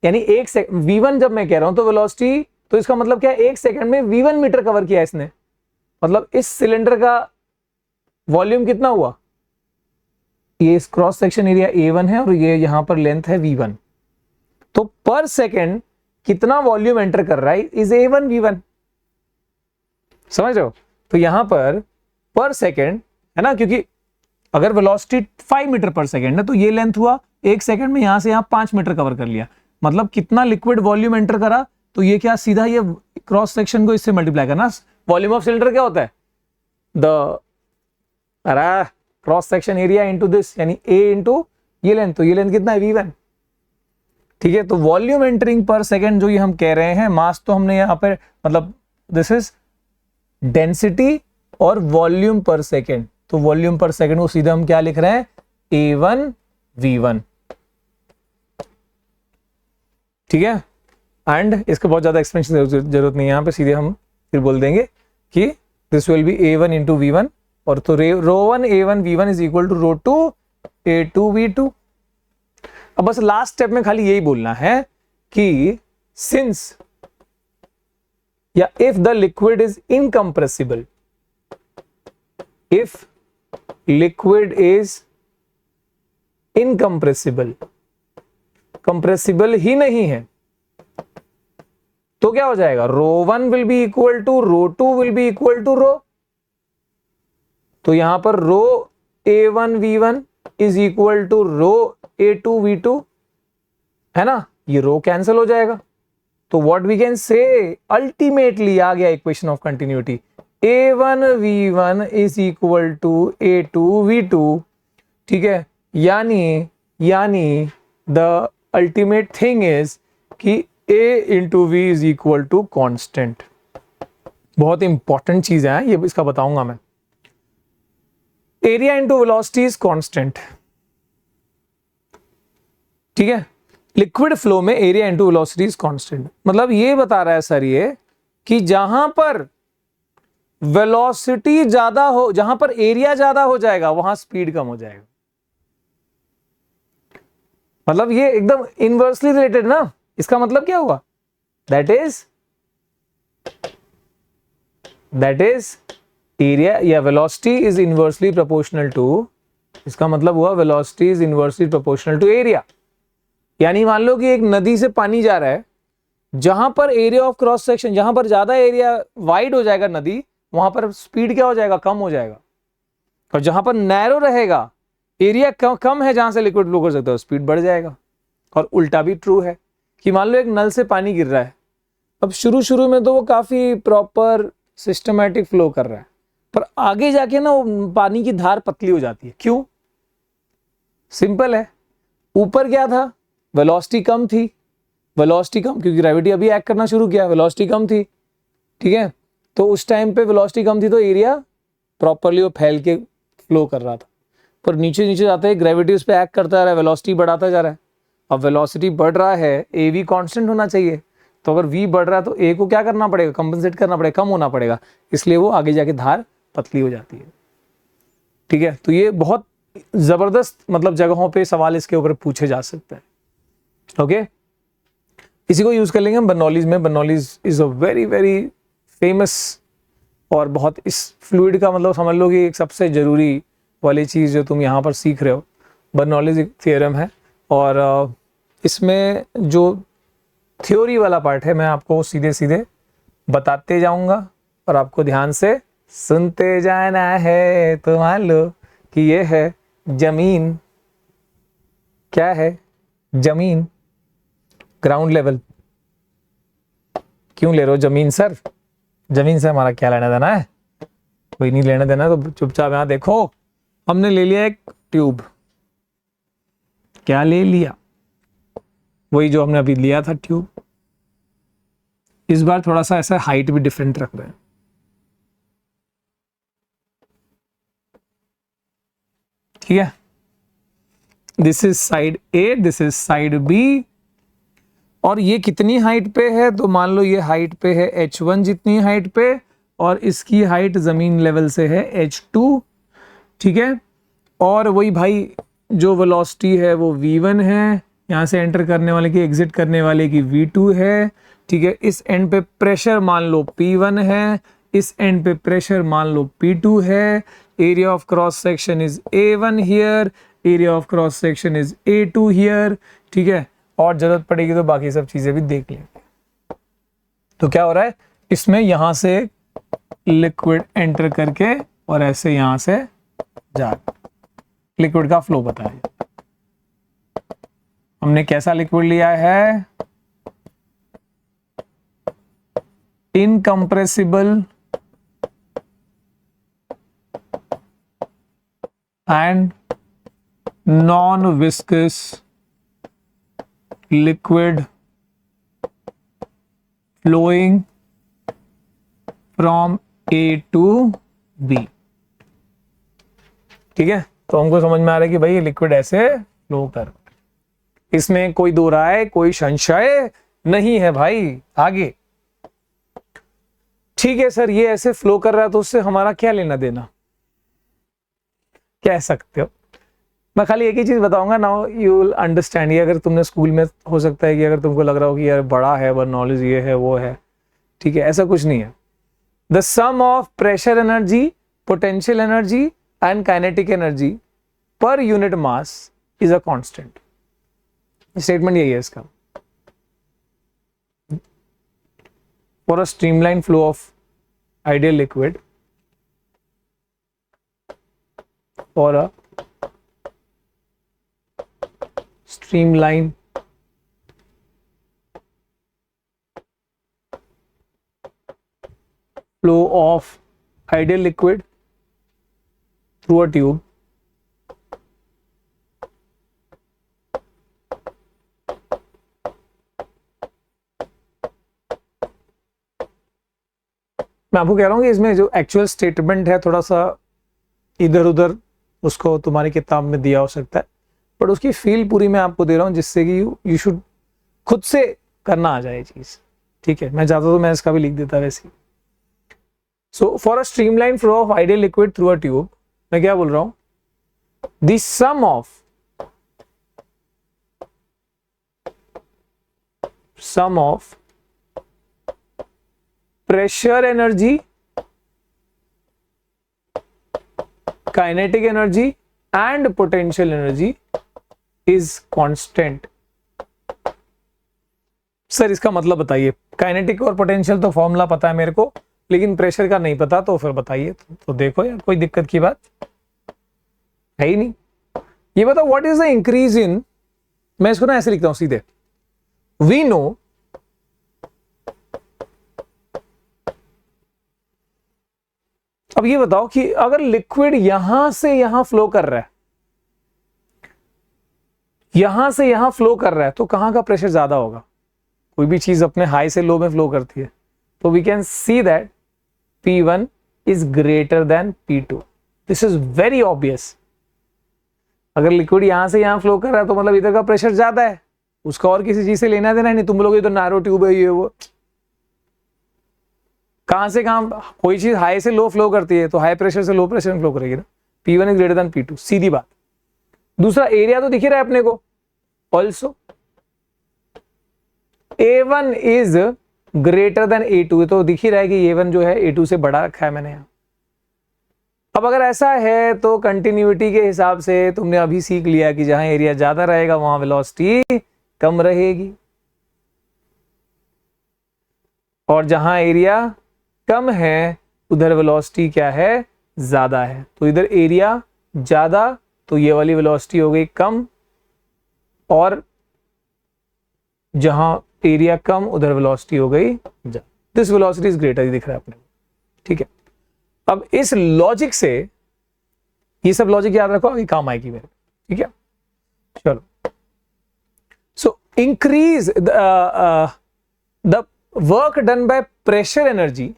यानी 1 सेकंड v1 जब मैं कह रहा हूं तो वेलोसिटी, तो इसका मतलब क्या है? 1 सेकंड में v1 मीटर कवर किया इसने, मतलब इस सिलेंडर का वॉल्यूम कितना हुआ? ये क्रॉस सेक्शन एरिया A1 है और ये यहां पर लेंथ है V1, तो पर सेकंड कितना वॉल्यूम एंटर कर रहा है इज A1 V1, समझ रहे हो? तो यहां पर सेकंड है ना, क्योंकि अगर वेलोसिटी 5 मीटर पर सेकंड है तो ये लेंथ हुआ 1 सेकंड में यहां से यहां 5 मीटर कवर कर लिया, मतलब कितना लिक्विड वॉल्यूम एंटर करा, तो ये क्या सीधा ये क्रॉस सेक्शन को इससे मल्टीप्लाई करना। वॉल्यूम ऑफ सिलेंडर क्या होता है? The cross section area into this, यानी A इंटू ये लेंथ, तो ये लेंथ कितना है? V1, ठीक है। तो वॉल्यूम एंटरिंग पर सेकंड जो ये हम कह रहे हैं, मास तो हमने यहां पर मतलब दिस इज डेंसिटी और वॉल्यूम पर सेकंड, तो वॉल्यूम पर सेकंड को सीधा हम क्या लिख रहे हैं? A1 V1, ठीक है। एंड इसका बहुत ज्यादा एक्सप्लेनेशन जरूरत नहीं है, यहां पे सीधे हम फिर बोल देंगे कि this will B A1 into V1, और तो rho 1 A1 V1 is equal to rho 2 A2 V2। अब बस लास्ट स्टेप में खाली यही बोलना है कि सिंस या if the liquid is incompressible, if liquid is incompressible, compressible ही नहीं है, तो क्या हो जाएगा? Rho 1 will be equal to rho 2 will be equal to rho, तो यहां पर rho A1 V1 is equal to rho A2 V2, है ना, ये रो कैंसिल हो जाएगा, तो what we can say ultimately आ गया equation of continuity, A1 V1 is equal to A2 V2, ठीक है। यानी द अल्टीमेट थिंग इज कि A into V is equal to constant. बहुत इंपॉर्टेंट चीज है ये, इसका बताऊंगा मैं। Area into velocity is constant, ठीक है। लिक्विड फ्लो में area into velocity is constant, मतलब ये बता रहा है सर ये कि जहां पर वेलोसिटी ज्यादा हो, जहां पर एरिया ज्यादा हो जाएगा वहां स्पीड कम हो जाएगा, मतलब ये एकदम इनवर्सली रिलेटेड ना। इसका मतलब क्या हुआ? दैट इज एरिया या velocity is inversely proportional to, इसका मतलब हुआ velocity is inversely proportional to area. यानी मान लो कि एक नदी से पानी जा रहा है, जहां पर एरिया ऑफ क्रॉस सेक्शन, जहां पर ज्यादा एरिया वाइड हो जाएगा नदी, वहां पर स्पीड क्या हो जाएगा? कम हो जाएगा, और जहां पर नैरो रहेगा, एरिया कम है जहां से लिक्विड फ्लो कर सकता है, स्पीड बढ़ जाएगा। और उल्टा भी ट्रू है कि मान लो एक नल से पानी गिर रहा है, अब शुरू में तो वो काफी प्रॉपर सिस्टमैटिक फ्लो कर रहा है, पर आगे जाके ना वो पानी की धार पतली हो जाती है। क्यों? सिंपल है, ऊपर क्या था? वेलोसिटी कम थी, वेलोसिटी कम क्योंकि ग्रेविटी अभी एक्ट करना शुरू किया, वेलोसिटी कम थी, ठीक है। तो उस टाइम पे वेलोसिटी कम थी तो एरिया प्रॉपरली वो फैल के फ्लो कर रहा था, पर नीचे नीचे जाते हैं ग्रेविटी उस पर एक्ट करता रहा है, वेलोसिटी बढ़ाता जा रहा है। अब वेलोसिटी बढ़ रहा है, ए वी कांस्टेंट होना चाहिए, तो अगर V बढ़ रहा है तो A को क्या करना पड़ेगा, कंपनसेट करना पड़ेगा, कम होना पड़ेगा, इसलिए वो आगे जाके धार पतली हो जाती है। ठीक है, तो ये बहुत जबरदस्त मतलब जगहों पे सवाल इसके ऊपर पूछे जा सकते हैं। ओके, इसी को यूज कर लेंगे हम बर्नौलीज में। Bernoulli's is a very very famous और बहुत इस फ्लूइड का मतलब समझ लो कि एक सबसे जरूरी वाली चीज जो तुम यहाँ पर सीख रहे हो, बर्नौलीज थ्योरम है। और इसमें जो थ्योरी वाला पार्ट है मैं आपको सीधे सीधे बताते जाऊंगा और आपको ध्यान से सुनते जाना है। तो मान लो कि ये है जमीन, क्या है, जमीन, ग्राउंड लेवल। क्यों ले रहे हो जमीन सर, जमीन से हमारा क्या लेना देना है, कोई नहीं लेना देना, तो चुपचाप यहां देखो। हमने ले लिया एक ट्यूब, क्या ले लिया, वही जो हमने अभी लिया था ट्यूब। इस बार थोड़ा सा ऐसा हाइट भी डिफरेंट रख रहे हैं। ठीक है, this is side A, this is side B. और ये कितनी हाइट पे है, तो मान लो ये हाइट पे है h1 जितनी हाइट पे, और इसकी हाइट जमीन लेवल से है h2। ठीक है, और वही भाई जो वेलोसिटी है वो v1 है, यहाँ से एंटर करने वाले की एग्जिट करने वाले की v2 है। ठीक है, इस एंड पे प्रेशर मान लो p1 है, इस एंड पे प्रेशर मान लो p2 है। Area of cross section is a1 here, area of cross section is a2 here. ठीक है, और जरूरत पड़ेगी तो बाकी सब चीजें भी देख लेंगे। तो क्या हो रहा है इसमें, यहां से लिक्विड एंटर करके और ऐसे यहां से जा, लिक्विड का फ्लो बताया। हमने कैसा लिक्विड लिया है, incompressible and non viscous liquid flowing from A to B। ठीक है, तो हमको समझ में आ रहा है कि भाई ये लिक्विड ऐसे फ्लो कर, इसमें कोई दो राय कोई संशय नहीं है भाई। आगे, ठीक है सर ये ऐसे फ्लो कर रहा है तो उससे हमारा क्या लेना देना, कह सकते हो। मैं खाली एक ही चीज बताऊंगा, नाउ यू विल अंडरस्टैंड। ये अगर तुमने स्कूल में, हो सकता है कि अगर तुमको लग रहा हो कि यार बड़ा है बर्नौलीज, ये है वो है, ठीक है, ऐसा कुछ नहीं है। The sum of pressure energy, potential energy and kinetic energy per unit mass is a constant. Statement यही है इसका। For a streamline flow of ideal liquid, for a streamline flow of ideal liquid through a tube, मैं आपको कह रहा हूँ कि इसमें जो एक्चुअल स्टेटमेंट है थोड़ा सा इधर उधर उसको तुम्हारी किताब में दिया हो सकता है, बट उसकी फील पूरी मैं आपको दे रहा हूं जिससे कि यू शुड खुद से करना आ जाए चीज। ठीक है, मैं चाहता तो मैं इसका भी लिख देता वैसे। So for a streamline flow of ideal liquid through a tube, मैं क्या बोल रहा हूं, the sum of pressure energy, kinetic energy and potential energy is constant. Sir इसका मतलब बताइए, काइनेटिक और पोटेंशियल तो फॉर्मूला पता है मेरे को, लेकिन प्रेशर का नहीं पता, तो फिर बताइए। तो देखो यार कोई दिक्कत की बात है ही नहीं। ये बताओ what is the increase in, मैं इसको ना ऐसे लिखता हूं सीधे, वी नो अब ये बताओ कि अगर लिक्विड यहां से यहां फ्लो कर रहा है, यहां से यहां फ्लो कर रहा है, तो कहां का प्रेशर ज्यादा होगा। कोई भी चीज अपने हाई से लो में फ्लो करती है, तो we can see that P1 is greater than P2। This is very obvious. अगर लिक्विड यहां से यहां फ्लो कर रहा है तो मतलब इधर का प्रेशर ज्यादा है, उसका और किसी चीज से लेना देना नहीं। तुम लोग तो नैरो ट्यूब है ये वो, कहां से कहां कोई चीज हाई से लो फ्लो करती है तो हाई प्रेशर से लो प्रेशर में फ्लो करेगी ना। P1 is greater than P2, सीधी बात। दूसरा एरिया तो दिख ही रहा है अपने को also, A1 is greater then A2, तो दिख ही रहा है कि A1 जो है A2 से बड़ा रखा है मैंने यहां। अब अगर ऐसा है तो कंटिन्यूटी के हिसाब से तुमने अभी सीख लिया कि जहां एरिया ज्यादा रहेगा वहां वेलोसिटी कम रहेगी, और जहां एरिया कम है उधर वेलोसिटी क्या है, ज्यादा है। तो इधर एरिया ज्यादा तो ये वाली वेलोसिटी हो गई कम, और जहां एरिया कम उधर वेलोसिटी हो गई ज्यादा। दिस वेलोसिटी इज ग्रेटर, दिख रहा है अपने, ठीक है। अब इस लॉजिक से ये सब लॉजिक याद रखो, अभी काम आएगी मेरे, ठीक है। चलो, so increase the work done by pressure energy,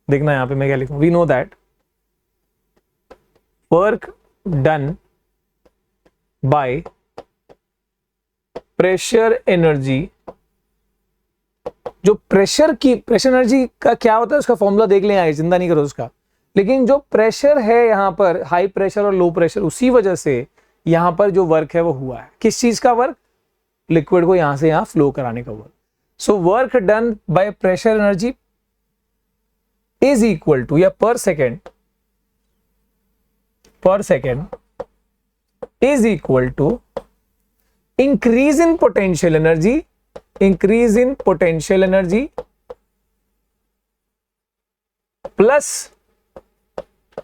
देखना यहां पे मैं क्या लिखूं, we know that work done by pressure energy, जो प्रेशर एनर्जी का क्या होता है उसका फॉर्मूला देख लें, आगे चिंता नहीं करो उसका। लेकिन जो प्रेशर है यहां पर, हाई प्रेशर और लो प्रेशर, उसी वजह से यहां पर जो वर्क है वो हुआ है। किस चीज का वर्क, लिक्विड को यहां से यहां फ्लो कराने का work. So work done by pressure energy is equal to, या per second is equal to increase in potential energy, increase in potential energy plus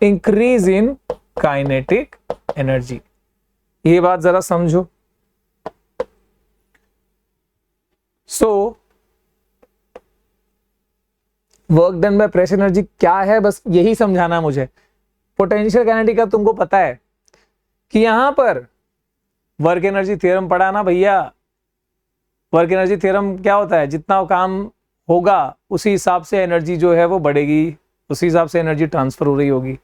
increase in kinetic energy। ये बात जरा समझो। सो work done by pressure energy क्या है, बस यही समझाना है मुझे। पोटेंशियल काइनेटिक का तुमको पता है कि यहां पर वर्क एनर्जी थ्योरम पढ़ा ना भैया। वर्क एनर्जी थ्योरम क्या होता है, जितना काम होगा उसी हिसाब से एनर्जी जो है वो बढ़ेगी, उसी हिसाब से एनर्जी ट्रांसफर हो रही होगी।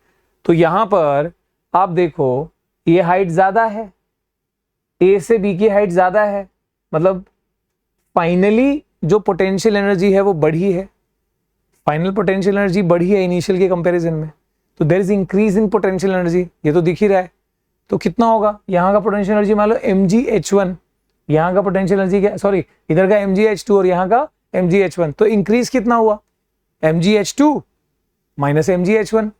तो यहां पर आप देखो ये हाइट ज्यादा है, ए से बी की हाइट ज्यादा है, मतलब फाइनली जो पोटेंशियल एनर्जी है वो बढ़ी है, फाइनल पोटेंशियल एनर्जी बढ़ी है इनिशियल के कंपैरिजन में। तो there is increase in potential energy, ये तो दिख ही रहा है। तो कितना होगा, यहाँ का पोटेंशियल एनर्जी मान लो mgh1, यहाँ का पोटेंशियल एनर्जी क्या, सॉरी इधर का mgh2 और यहाँ का mgh1, तो इंक्रीज कितना हुआ mgh2 minus mgh1।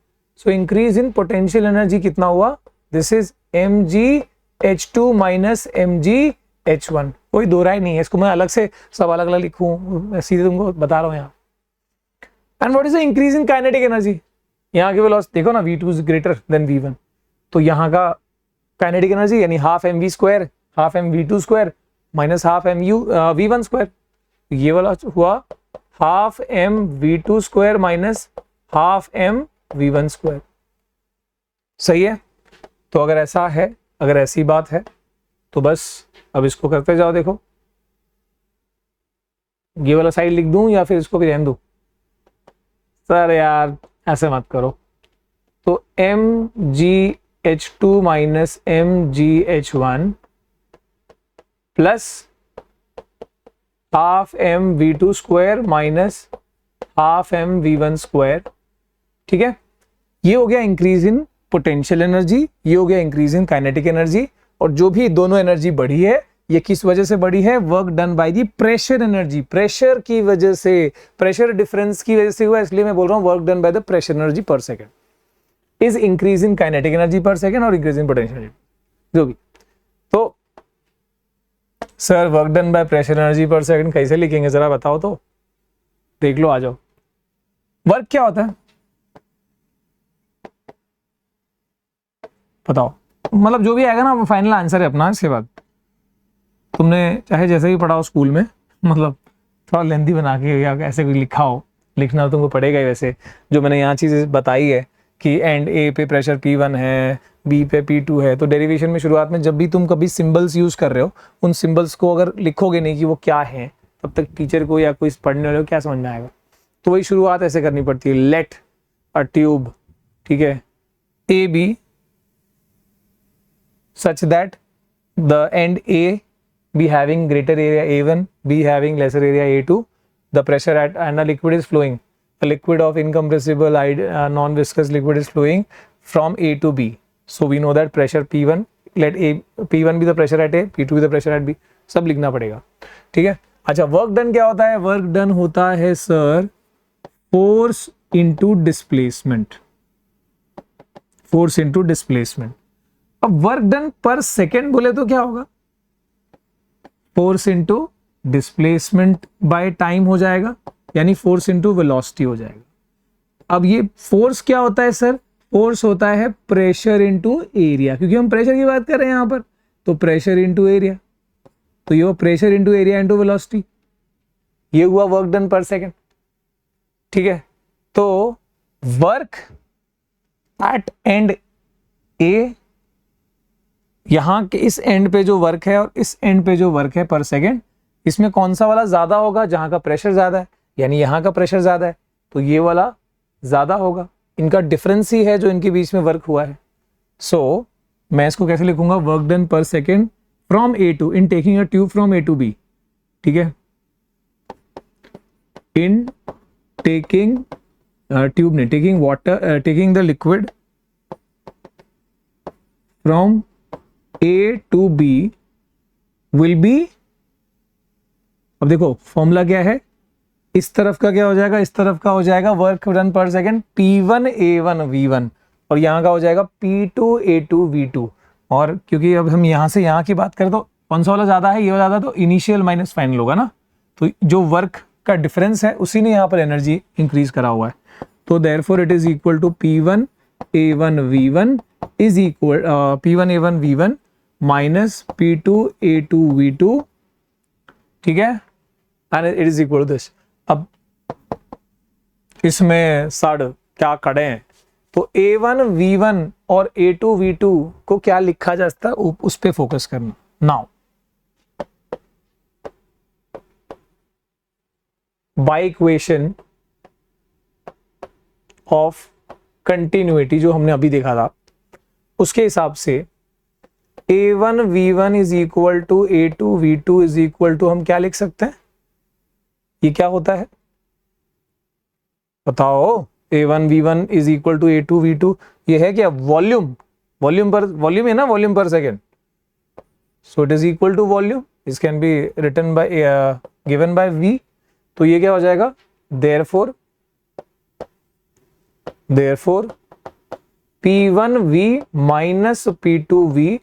So increase in potential energy कितना हुआ, this is mgh2 minus mgh1। कोई दो राय नहीं है, इसको मैं अलग से सब अलग अलग लिखूं, मैं सीधे तुमको बता रहा हूं यहाँ। And what is the increase in kinetic energy, यहाँ की वेलोसिटी देखो ना, v2 is greater then v1, तो यहाँ का काइनेटिक एनर्जी यानी half mv square half mv2 square minus half v1 square, ये वाला हुआ half mv2 square minus half mv1 square. सही है। तो अगर ऐसा है, अगर ऐसी बात है तो बस अब इसको करते जाओ। देखो ये वाला साइड लिख दूं या फिर इसको भी रहने दूं, सर यार ऐसे मत करो। तो mgh2 minus mgh1 plus half mv2 square minus half mv1 square, ठीक है। ये हो गया इंक्रीज इन पोटेंशियल एनर्जी, ये हो गया इंक्रीज इन काइनेटिक एनर्जी। और जो भी दोनों एनर्जी बढ़ी है ये किस वजह से बढ़ी है, work done by the pressure energy, pressure की वजह से, प्रेशर डिफरेंस की वजह से हुआ। इसलिए मैं बोल रहा हूं work done by the pressure energy per second is increase in kinetic energy per second और इंक्रीज इन पोटेंशियल एनर्जी जो भी। तो sir work done by pressure energy per second कैसे लिखेंगे जरा बताओ तो, देख लो, आ जाओ। वर्क क्या होता है बताओ, मतलब जो भी आएगा ना वो फाइनल आंसर है अपना। इसके बाद तुमने चाहे जैसे भी पढ़ा हो स्कूल में, मतलब थोड़ा लेंथी बना के या ऐसे कोई लिखा हो, लिखना तुमको पड़ेगा ही। वैसे जो मैंने यहाँ चीज़ें बताई है कि एंड ए पे प्रेशर P1 है, बी पे P2 है, तो डेरिवेशन में शुरुआत में जब भी तुम कभी सिंबल्स यूज़ कर रहे हो, उन सिंबल्स को अगर लिखोगे नहीं कि वो क्या है, तब तक टीचर को या कोई पढ़ने वाले को क्या समझ में आएगा। तो वही शुरुआत ऐसे करनी पड़ती है, लेट अ ट्यूब, ठीक है, A B such that the end A B having greater area A1, B having lesser area A2, the pressure at and a liquid is flowing. A liquid of incompressible non-viscous liquid is flowing from A to B. So we know that pressure P1, let P1 be the pressure at A, P2 be the pressure at B. सब लिखना पड़ेगा, ठीक है। अच्छा, work done क्या होता है? Work done होता है sir force into displacement, force into displacement. अब वर्क डन पर सेकेंड बोले तो क्या होगा? Force into displacement by time हो जाएगा, यानी फोर्स इनटू वेलोसिटी हो जाएगा। अब ये फोर्स क्या होता है सर? फोर्स होता है प्रेशर इनटू एरिया, क्योंकि हम प्रेशर की बात कर रहे हैं यहां पर, तो प्रेशर इनटू एरिया, तो ये pressure into area into velocity, ये हुआ वर्क डन पर सेकेंड, ठीक है। तो वर्क एट एंड ए, यहां के इस एंड पे जो वर्क है और इस एंड पे जो वर्क है पर सेकेंड, इसमें कौन सा वाला ज्यादा होगा? जहां का प्रेशर ज्यादा है, यानी यहां का प्रेशर ज्यादा है तो ये वाला ज्यादा होगा। इनका डिफरेंस ही है जो इनके बीच में वर्क हुआ है। सो मैं इसको कैसे लिखूंगा? Work done per second from A to, in taking a tube from A to B, ठीक है। इन टेकिंग ट्यूब ने taking water, taking the liquid from A to B will be, अब देखो फॉर्मूला क्या है, इस तरफ का क्या हो जाएगा? इस तरफ का हो जाएगा work done per second P1 A1 V1, और यहाँ का हो जाएगा P2 A2 V2। और क्योंकि अब हम यहाँ से यहाँ की बात करें तो कौन सा वाला ज्यादा है? ये वाला ज्यादा, तो इनिशियल माइनस फाइनल होगा ना, तो जो वर्क का डिफरेंस है उसी ने यहाँ पर एनर्जी इंक्रीज करा हुआ है। तो therefore it is equal to P1 A1 V1 is equal P1 A1 V1 minus P2 A2 V2, ठीक है, and it is equal to this. अब इसमें सड़ क्या खड़े हैं, तो A1 V1 और A2 V2 को क्या लिखा जा सकता है, उस पे फोकस करना। Now by equation of continuity जो हमने अभी देखा था, उसके हिसाब से A1 V1 is equal to A2 V2 is equal to, हम क्या लिख सकते हैं? ये क्या होता है बताओ? A1 V1 is equal to A2 V2, ये है क्या? वॉल्यूम, वॉल्यूम पर, वॉल्यूम है ना, volume per second, so it is equal to volume. This can be written by given by V, तो ये क्या हो जाएगा? Therefore P1V minus P2V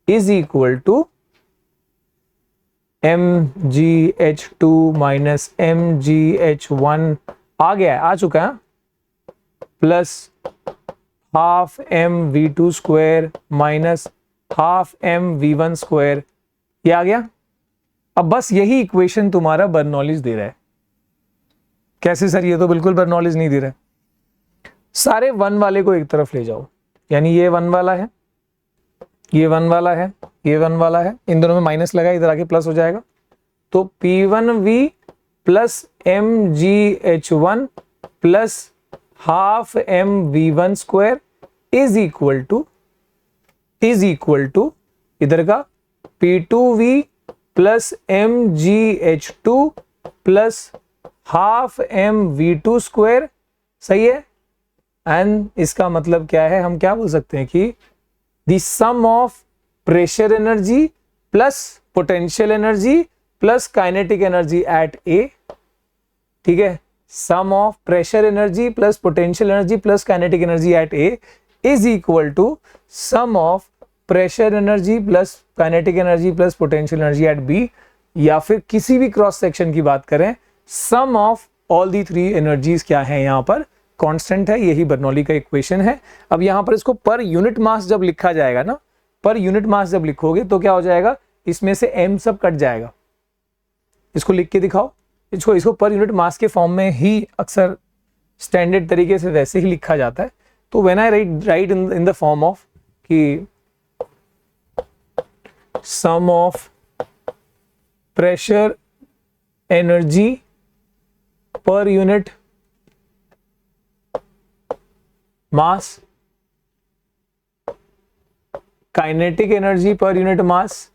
is equal to mgh2 minus mgh1, आ गया है, आ चुका है, plus half mv2 square minus half mv1 square, ये आ गया। अब बस यही इक्वेशन तुम्हारा बर्नौलीज दे रहा है। कैसे सर? ये तो बिल्कुल बर्नौलीज नहीं दे रहा है। सारे वन वाले को एक तरफ ले जाओ, यानी ये वन वाला है, ये वन वाला है, ये वन वाला है, इन दोनों में माइनस लगा, इधर आके प्लस हो जाएगा। तो P1V plus mgh1 plus half mv1 square is equal to इधर का P2V plus mgh2 plus half mv2 square, सही है। एंड इसका मतलब क्या है? हम क्या बोल सकते हैं कि the sum of pressure energy plus potential energy plus kinetic energy at A, ठीक है, sum of pressure energy plus potential energy plus kinetic energy at A is equal to sum of pressure energy plus kinetic energy plus potential energy at B, या फिर किसी भी cross section की बात करें, sum of all the three energies क्या है यहाँ पर? कांस्टेंट है। यही बर्नौली का इक्वेशन है। अब यहां पर इसको पर यूनिट मास जब लिखा जाएगा ना, पर यूनिट मास जब लिखोगे तो क्या हो जाएगा? इसमें से m सब कट जाएगा। इसको लिख के दिखाओ, इसको पर यूनिट मास के फॉर्म में ही अक्सर स्टैंडर्ड तरीके से वैसे ही लिखा जाता है। तो when I write in the form of कि sum of pressure energy per unit mass, kinetic energy per unit mass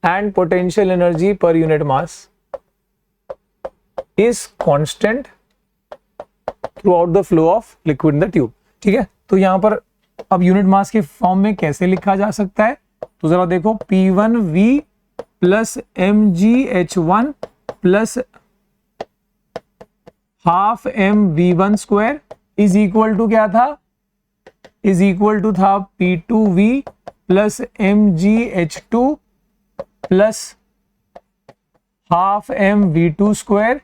and potential energy per unit mass is constant throughout the flow of liquid in the tube। ठीक है, तो यहां पर अब unit mass के form में कैसे लिखा जा सकता है, तो जरा देखो P1V plus mgh1 plus half mv1 square is equal to क्या था, इज इक्वल टू था P2V plus mgh2 plus half mv2 square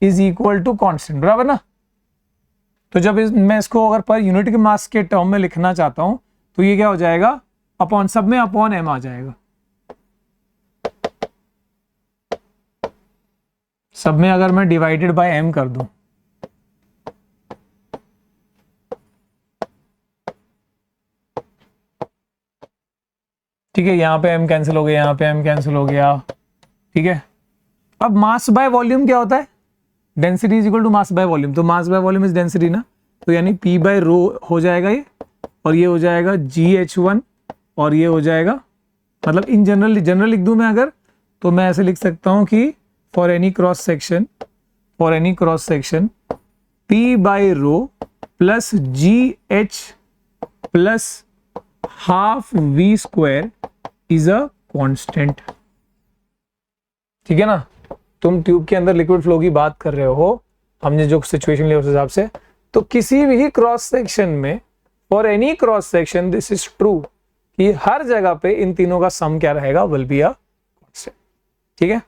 is equal to constant, बराबर ना। तो जब मैं इसको अगर पर यूनिट के मास के टर्म में लिखना चाहता हूं तो ये क्या हो जाएगा, अपॉन सब में अपॉन m आ जाएगा, सब में अगर मैं डिवाइडेड बाय m कर दूं, ठीक है, यहां पे m कैंसिल हो गया, यहां पे m कैंसिल हो गया, ठीक है। अब मास बाय वॉल्यूम क्या होता है, density is equal to mass by volume, तो mass by volume is density ना, तो यानी P बाय रो हो जाएगा ये, और ये हो जाएगा GH1 और ये हो जाएगा, मतलब इन जनरल लिख दूं मैं अगर, तो मैं ऐसे लिख सकता हूं कि for any cross section P by rho plus GH plus half V square is a constant. ठीक है ना, तुम ट्यूब के अंदर लिक्विड फ्लो की बात कर रहे हो, हमने जो सिचुएशन लिया उस हिसाब से, तो किसी भी क्रॉस सेक्शन में for any cross section this is true कि हर जगह पे इन तीनों का सम क्या रहेगा, विल बी अ कांस्टेंट। ठीक है,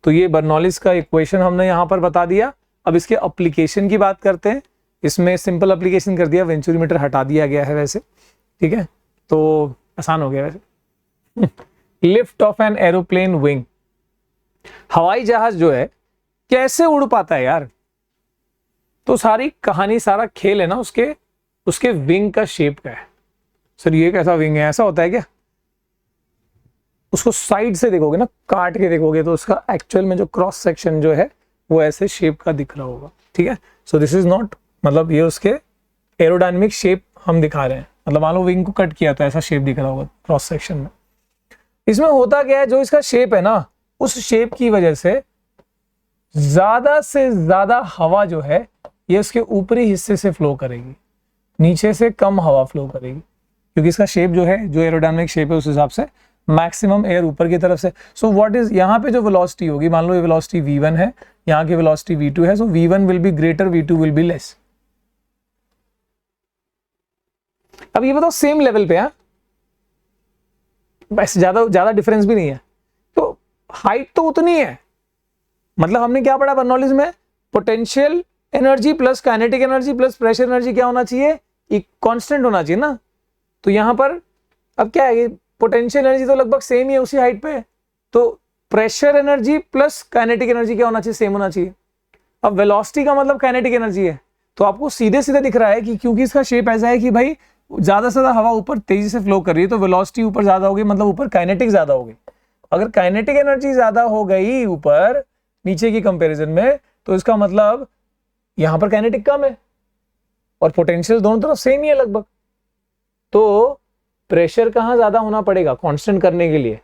तो ये बर्नौलीज का इक्वेशन हमने यहां पर बता दिया। अब इसके एप्लीकेशन की बात करते हैं। इसमें सिंपल एप्लीकेशन कर दिया, वेंचुरीमीटर हटा दिया गया है वैसे, ठीक है, तो आसान हो गया वैसे। Lift off an aeroplane wing, हवाई जहाज जो है कैसे उड़ पाता है यार, तो सारी कहानी सारा खेल है ना उसके विंग का शेप का है। सर ये कैसा विंग है, ऐसा होता है क्या, उसको साइड से देखोगे ना, काट के देखोगे तो उसका एक्चुअल में जो क्रॉस सेक्शन जो है वो ऐसे शेप का दिख रहा होगा। ठीक है, सो दिस इज नॉट, मतलब ये उसके एरोडायनेमिक शेप हम दिखा रहे हैं, मतलब मान लो विंग को कट किया तो ऐसा शेप दिख रहा होगा क्रॉस सेक्शन में। इसमें होता क्या है, जो इसका शेप है ना, उस शेप की वजह से ज्यादा से ज्यादा हवा जो है ये उसके ऊपरी हिस्से से फ्लो करेगी, नीचे से कम हवा फ्लो करेगी, क्योंकि इसका शेप जो है, जो एरोडायनेमिक शेप है उस हिसाब से मैक्सिमम एयर ऊपर की तरफ से। सो व्हाट इज, यहाँ पे जो वेलोसिटी होगी, मान लो ये वेलोसिटी v1 है, यहाँ की वेलोसिटी v2 है, सो v1 will be greater, v2 will be less. अब ये बताओ सेम लेवल पे है, बस ज्यादा डिफरेंस भी नहीं है, तो हाइट तो उतनी है। मतलब हमने क्या पढ़ा बर्नौलीज में, potential energy plus kinetic energy plus pressure energy क्या होना चाहिए, एक कांस्टेंट होना चाहिए ना। तो यहां पर अब क्या है, पोटेंशियल एनर्जी तो लगभग सेम ही है उसी हाइट पे, तो pressure energy plus kinetic energy क्या होना चाहिए, सेम होना चाहिए। अब वेलोसिटी का मतलब काइनेटिक एनर्जी है, तो आपको सीधे सीधे दिख रहा है कि क्योंकि इसका शेप ऐसा है कि भाई ज्यादा से ज्यादा हवा ऊपर तेजी से फ्लो कर रही है, तो वेलोसिटी ऊपर ज्यादा होगी, मतलब ऊपर काइनेटिक ज्यादा होगी। अगर काइनेटिक एनर्जी ज्यादा हो गई ऊपर नीचे की कंपैरिजन में, तो इसका मतलब यहां पर काइनेटिक कम है, और पोटेंशियल दोनों तरफ सेम ही है लगभग। तो प्रेशर कहां ज्यादा होना पड़ेगा कांस्टेंट करने के लिए,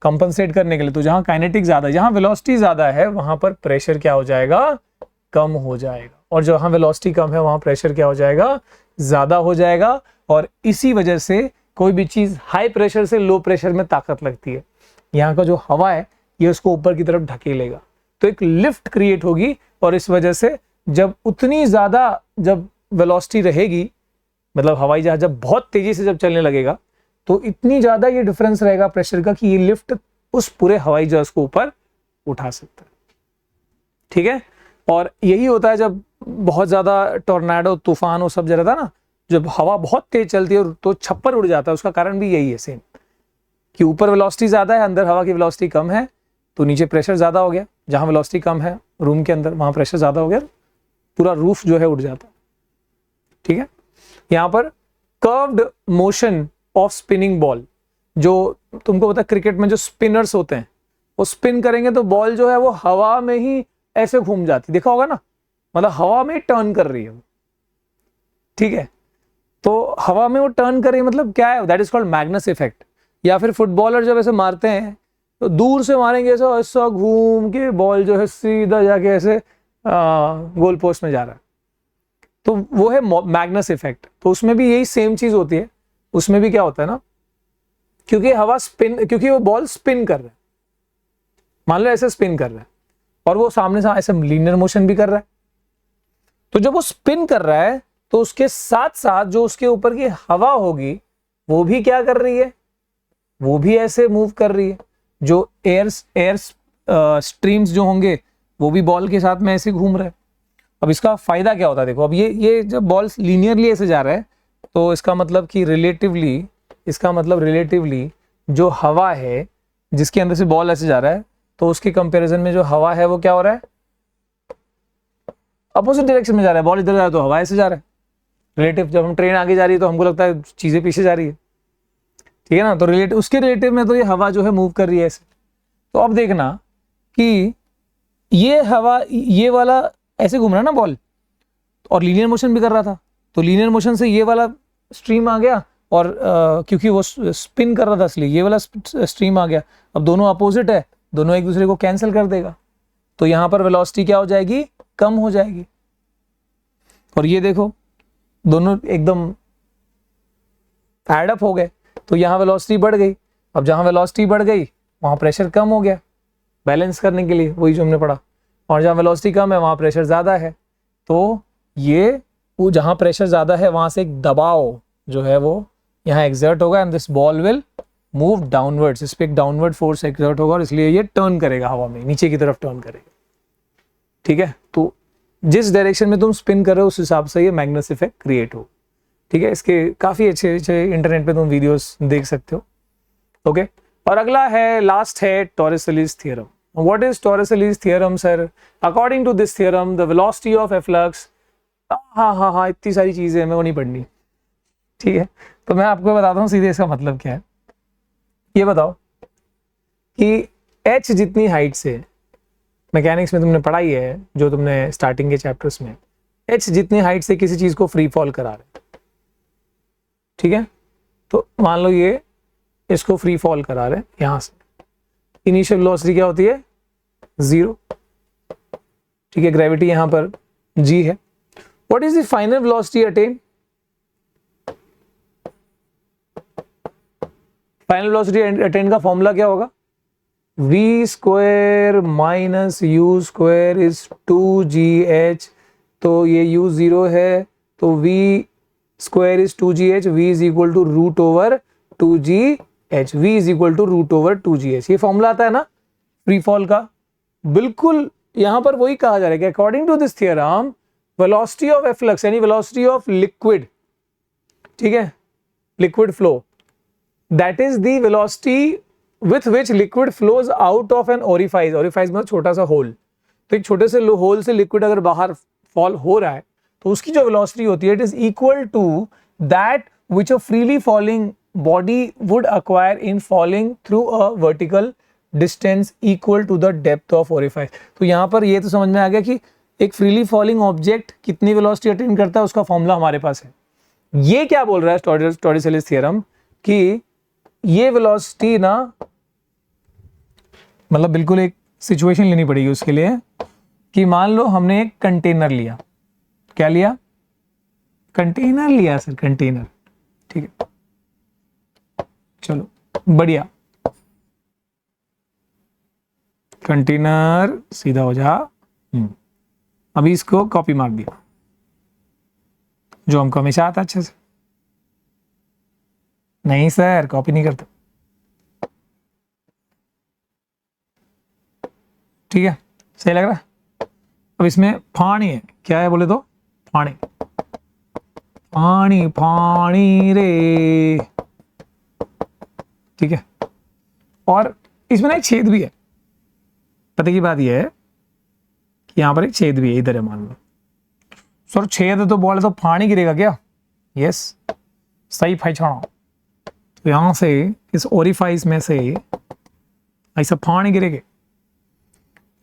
कंपनसेट करने के लिए, तो जहां काइनेटिक ज्यादा, जहां वेलोसिटी ज्यादा है वहां पर प्रेशर क्या हो जाएगा, कम हो जाएगा, और जहां वेलोसिटी कम है वहां प्रेशर क्या हो जाएगा, ज्यादा हो जाएगा। और इसी वजह से कोई भी चीज हाई प्रेशर से लो प्रेशर में ताकत लगती है, यहाँ का जो हवा है ये उसको ऊपर की तरफ ढकेलेगा, तो एक लिफ्ट क्रिएट होगी, और इस वजह से जब उतनी ज्यादा जब वेलोसिटी रहेगी, मतलब हवाई जहाज जब बहुत तेजी से जब चलने लगेगा, तो इतनी ज्यादा ये डिफरेंस रहेगा प्रेशर का कि ये लिफ्ट उस पूरे हवाई जहाज को ऊपर उठा सकता है। ठीक है, और यही होता है जब बहुत ज्यादा टोर्नाडो तूफान वो सब रहता है ना, जब हवा बहुत तेज चलती है तो छप्पर उड़ जाता है, उसका कारण भी यही है सेम, कि ऊपर वेलोसिटी ज्यादा है, अंदर हवा की वेलोसिटी कम है, तो नीचे प्रेशर ज्यादा हो गया, जहां वेलोसिटी कम है रूम के अंदर वहां प्रेशर ज्यादा हो गया, पूरा रूफ जो है उड़ जाता है। ठीक है, यहां पर curved motion of spinning ball, जो तुमको पता है क्रिकेट में जो स्पिनर्स होते हैं वो स्पिन करेंगे तो बॉल जो है वो हवा में ही ऐसे घूम जाती, देखा होगा ना, मतलब हवा में टर्न कर रही है वो। ठीक है, तो हवा में वो टर्न कर रही है, मतलब क्या है, that is called Magnus effect. या फिर फुटबॉलर जब ऐसे मारते हैं तो दूर से मारेंगे ऐसा ऐसा घूम के बॉल जो है सीधा जाके ऐसे गोल पोस्ट में जा रहा है। तो वो है मैग्नस इफेक्ट। तो उसमें भी यही सेम चीज होती है। उसमें भी क्या होता है ना, क्योंकि वो बॉल स्पिन कर रहा है, मान लो ऐसे स्पिन कर रहा है और वो सामने से ऐसे लीनियर मोशन भी कर रहा है। तो जब वो स्पिन कर रहा है तो उसके साथ साथ जो उसके ऊपर की हवा होगी वो भी क्या कर रही है, वो भी ऐसे मूव कर रही है। जो एयर स्ट्रीम्स जो होंगे वो भी बॉल के साथ में ऐसे घूम रहे हैं। अब इसका फायदा क्या होता है, देखो अब ये जब बॉल लीनियरली ऐसे जा रहा है तो इसका मतलब कि रिलेटिवली जो हवा है जिसके अंदर से बॉल ऐसे जा रहा है, तो उसके कंपैरिजन में जो हवा है वो क्या हो रहा है, अपोजिट डायरेक्शन में जा रहा है। बॉल इधर जा रहा है तो हवा ऐसे जा रहा है रिलेटिव। जब हम ट्रेन आगे जा रही है तो हमको लगता है चीजें पीछे जा रही है, ठीक है ना। तो उसके रिलेटिव में तो ये हवा जो है मूव कर रही है ऐसे। तो अब देखना कि ये हवा, ये वाला ऐसे घूम रहा है ना बॉल, और लीनियर मोशन भी कर रहा था, तो लीनियर मोशन से ये वाला स्ट्रीम आ गया और क्योंकि वो स्पिन कर रहा था इसलिए ये वाला स्ट्रीम आ गया। अब दोनों अपोजिट है, दोनों एक दूसरे को कैंसिल कर देगा, तो यहां पर वेलोसिटी क्या हो जाएगी, कम हो जाएगी। और ये देखो दोनों एकदम एड अप हो गए, तो यहां वेलोसिटी बढ़ गई। अब जहां वेलोसिटी बढ़ गई वहां प्रेशर कम हो गया, बैलेंस करने के लिए, वही जो हमने पढ़ा। और जहां वेलोसिटी कम है वहां प्रेशर ज्यादा है, तो ये वो जहां प्रेशर ज्यादा है वहां से एक दबाव जो है वो यहाँ एक्सर्ट होगा and this ball will move downwards. इस पे एक डाउनवर्ड फोर्स एक्सर्ट होगा और इसलिए ये टर्न करेगा, हवा में नीचे की तरफ टर्न करेगा, ठीक है। तो जिस डायरेक्शन में तुम स्पिन कर रहे हो उस हिसाब से ये मैग्नस इफेक्ट क्रिएट हो, ठीक है। इसके काफी अच्छे अच्छे इंटरनेट पे तुम वीडियोस देख सकते हो, ओके। और अगला है, लास्ट है Torricelli's theorem. What is Torricelli's theorem sir? According to this theorem the velocity of efflux, हाँ इतनी सारी चीजें हमें वो नहीं पढ़नी, ठीक है। तो मैं आपको बताता हूँ सीधे इसका मतलब क्या है। ये बताओ कि h जितनी हाइट से, मैकेनिक्स में तुमने पढ़ाई है जो तुमने स्टार्टिंग के चैप्टर्स में, h जितनी हाइट से किसी चीज को फ्री फॉल करा रहे, ठीक है। तो मान लो ये इसको फ्री फॉल करा रहे यहां से, इनिशियल वेलोसिटी क्या होती है, 0, ठीक है। ग्रेविटी यहां पर g है। What is the final velocity attain? Final velocity attain का फॉर्मूला क्या होगा, v square minus u square is 2gh। तो ये u 0 है तो v square is 2gh, v is equal to root over 2gh, v is equal to root over 2gh। ये formula आता है ना फ्री फॉल का, बिल्कुल यहां पर वही कहा जा रहा है कि according to this theorem velocity of efflux यानी वेलोसिटी ऑफ लिक्विड, ठीक है, liquid flow, that is the velocity with which liquid flows out of an orifice। orifice मतलब छोटा सा होल। तो एक छोटे से होल से लिक्विड अगर बाहर फॉल हो रहा है तो उसकी जो वेलोसिटी होती है it is equal to that which a freely falling body would acquire in falling through a vertical distance equal to the depth of orifice। तो यहां पर ये तो समझ में आ गया कि एक फ्रीली फॉलिंग ऑब्जेक्ट कितनी वेलोसिटी अटेन करता है, उसका फॉर्मूला हमारे पास है। ये क्या बोल रहा है टॉरसेलीज थ्योरम कि ये वेलोसिटी ना, मतलब बिल्कुल एक सिचुएशन लेनी पड़ेगी उसके लिए कि मान लो हमने एक कंटेनर लिया, क्या लिया, कंटेनर लिया सर, कंटेनर, ठीक है, चलो बढ़िया, कंटेनर सीधा हो जा। अभी इसको कॉपी मार दिया जो हमको हमेशा आता अच्छे से। नहीं सर कॉपी नहीं करता, ठीक है, सही लग रहा है। अब इसमें पानी है, क्या है बोले तो पानी, पानी पानी रे, ठीक है। और इसमें ना एक छेद भी है। पता की बात यह है कि यहां पर एक छेद भी है, इधर है मान लो सर, छेद है तो बोले तो पानी गिरेगा क्या, यस सही पहचाना। तो यहां से इस ओरिफाइस में से ऐसा पानी गिरेगा।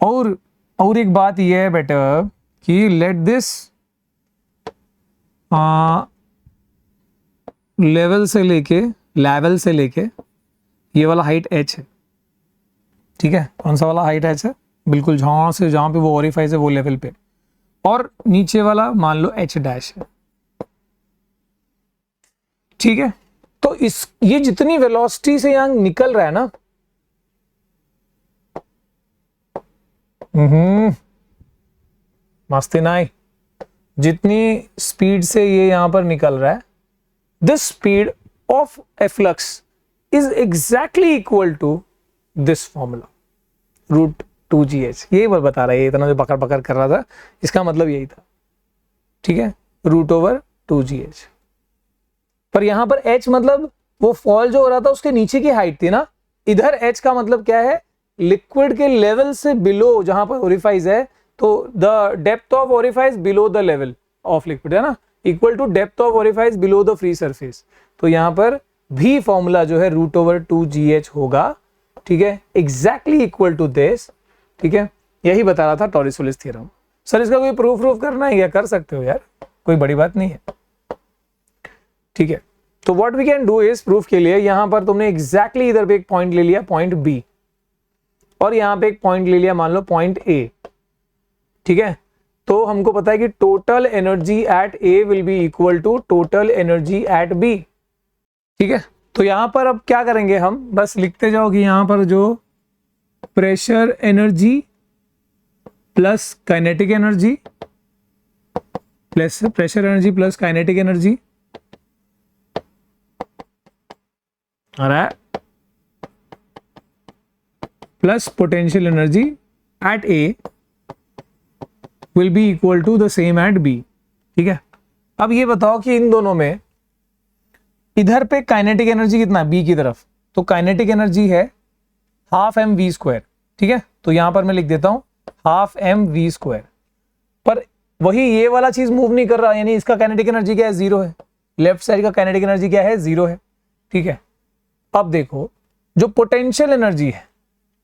और एक बात यह है बेटा कि लेट दिस लेवल से लेके ये वाला हाइट h है, ठीक है, कौन सा वाला हाइट एच है, बिल्कुल जहां से जहां पे वो ओरिफाइस है वो लेवल पे, और नीचे वाला मान लो एच डैश है, ठीक है। तो इस ये जितनी वेलोसिटी से यहां निकल रहा है ना, मस्ती नाई, जितनी स्पीड से ये यहां पर निकल रहा है, this speed of efflux is exactly equal to this formula √2gh। यही बता रहा है, ये इतना जो बकर बकर कर रहा था इसका मतलब यही था, ठीक है, √2gh। पर यहां पर h मतलब वो फॉल जो हो रहा था उसके नीचे की हाइट थी ना, इधर h का मतलब क्या है, लिक्विड के लेवल से बिलो जहां पर ओरिफाइस है, तो the depth of orifice below the level of liquid है ना, equal to depth of orifice below the free surface. तो यहां पर भी फॉर्मूला जो है √2gh होगा, ठीक है, एग्जैक्टली इक्वल टू दिस, ठीक है। यही बता रहा था टॉरिस-वुलिस थ्योरम। सर इसका कोई प्रूफ करना है, या कर सकते हो यार, कोई बड़ी बात नहीं है, ठीक है। तो what we can do is, proof के लिए यहां पर तुमने एग्जैक्टली इधर पे एक पॉइंट ले लिया, पॉइंट बी, और यहां पे एक पॉइंट ले लिया मान लो पॉइंट ए, ठीक है। तो हमको पता है कि total energy at A will be equal to total energy at B, ठीक है। तो यहां पर अब क्या करेंगे, हम बस लिखते जाओ कि यहां पर जो pressure energy plus kinetic energy plus pressure energy plus kinetic energy आ रहा है, plus potential energy at A will be equal to the same at B, ठीक है। अब ये बताओ कि इन दोनों में इधर पे काइनेटिक एनर्जी कितना है, बी की तरफ, तो काइनेटिक एनर्जी है ½ mv², ठीक है। तो यहां पर मैं लिख देता हूं ½ mv², पर वही ये वाला चीज मूव नहीं कर रहा, यानी इसका काइनेटिक एनर्जी क्या है, 0 है, लेफ्ट साइड का काइनेटिक एनर्जी क्या है, 0 है, ठीक है। अब देखो जो पोटेंशियल एनर्जी है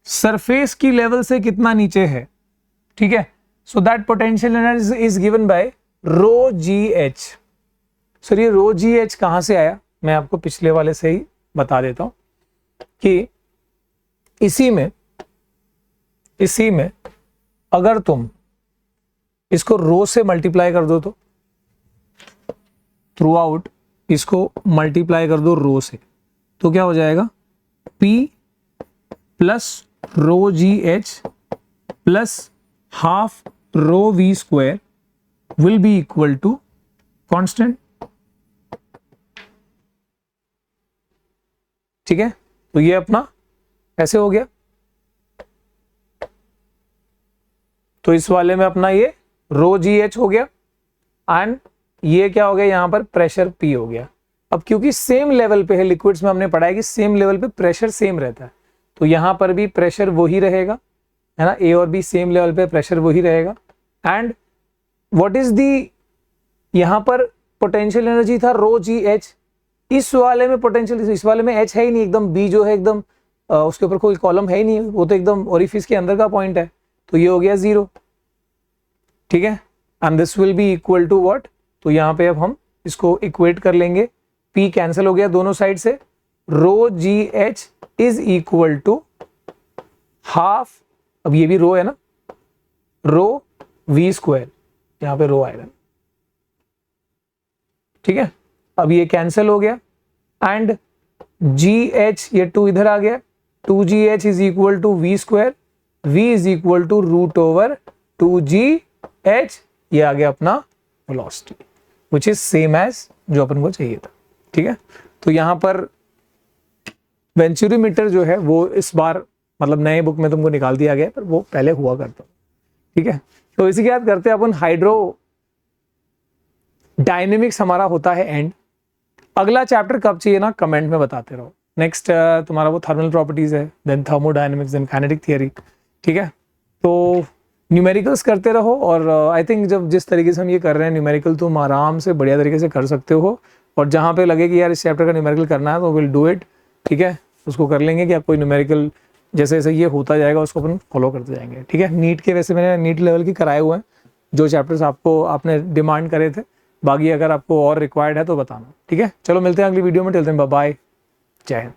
सरफेस की लेवल से कितना नीचे है, ठीक है, so that potential energy is given bye ρgh। Sir ये ρgh कहां से आया, मैं आपको पिछले वाले से ही बता देता हूं कि इसी में अगर तुम इसको रो से मल्टीप्लाई कर दो, तो थ्रू आउट इसको मल्टीप्लाई कर दो रो से, तो क्या हो जाएगा, P प्लस ρgh प्लस ½ ρv² will be equal to constant, ठीक है। तो ये अपना ऐसे हो गया, तो इस वाले में अपना ये ρgh हो गया, एंड ये क्या हो गया, यहां पर प्रेशर P हो गया। अब क्योंकि सेम लेवल पे है, लिक्विड्स में हमने पढ़ा है कि सेम लेवल पे प्रेशर सेम रहता है, तो यहां पर भी प्रेशर वही रहेगा, है ना, ए और बी सेम लेवल पे प्रेशर वही रहेगा। एंड व्हाट इज दी, यहां पर पोटेंशियल एनर्जी था ρgh, इस वाले में पोटेंशियल, इस वाले में h है ही नहीं, एकदम b जो है एकदम उसके ऊपर कोई कॉलम है ही नहीं, वो तो एकदम ओरिफिस के अंदर का पॉइंट है, तो ये हो गया 0, ठीक है। And this will be equal to what, तो यहां पे अब हम इसको इक्वेट कर लेंगे, p कैंसिल हो गया दोनों साइड से, ρgh is equal to half, अब ये भी रो है ना, ρv², यहां पे रो आएगा, ठीक है। अब ये कैंसिल हो गया, एंड gh, ये 2 इधर आ गया, 2gh is equal to v², v is equal to √2gh, ये आ गया अपना velocity, which is same as जो अपन को चाहिए था, ठीक है। तो यहां पर वेंचुरीमीटर जो है वो इस बार मतलब नए बुक में तुमको निकाल दिया गया, पर वो पहले हुआ करता, ठीक है। तो इसी के साथ करते हैं अपन हाइड्रो डायनेमिक्स, हमारा होता है एंड। अगला चैप्टर कब चाहिए ना, कमेंट में बताते रहो। नेक्स्ट तुम्हारा वो थर्मल प्रॉपर्टीज है, then thermodynamics, then kinetic theory, ठीक है। तो न्यूमेरिकल्स करते रहो, और आई थिंक जब जिस तरीके से हम ये कर रहे हैं न्यूमेरिकल, तुम आराम से बढ़िया तरीके से कर सकते हो, और जहाँ पे लगे कि यार इस चैप्टर का न्यूमेरिकल करना है तो विल डू इट, ठीक है, उसको कर लेंगे कि आप कोई न्यूमेरिकल जैसे जैसे ये होता जाएगा उसको अपन फॉलो करते जाएंगे, ठीक है। नीट के वैसे मैंने नीट लेवल की कराए हुए हैं, जो चैप्टर्स आपने डिमांड करे थे, बाकी अगर आपको और रिक्वायर्ड है तो बताना, ठीक है। चलो मिलते हैं अगली वीडियो में, टिल देन बाय बाय, जय हिंद।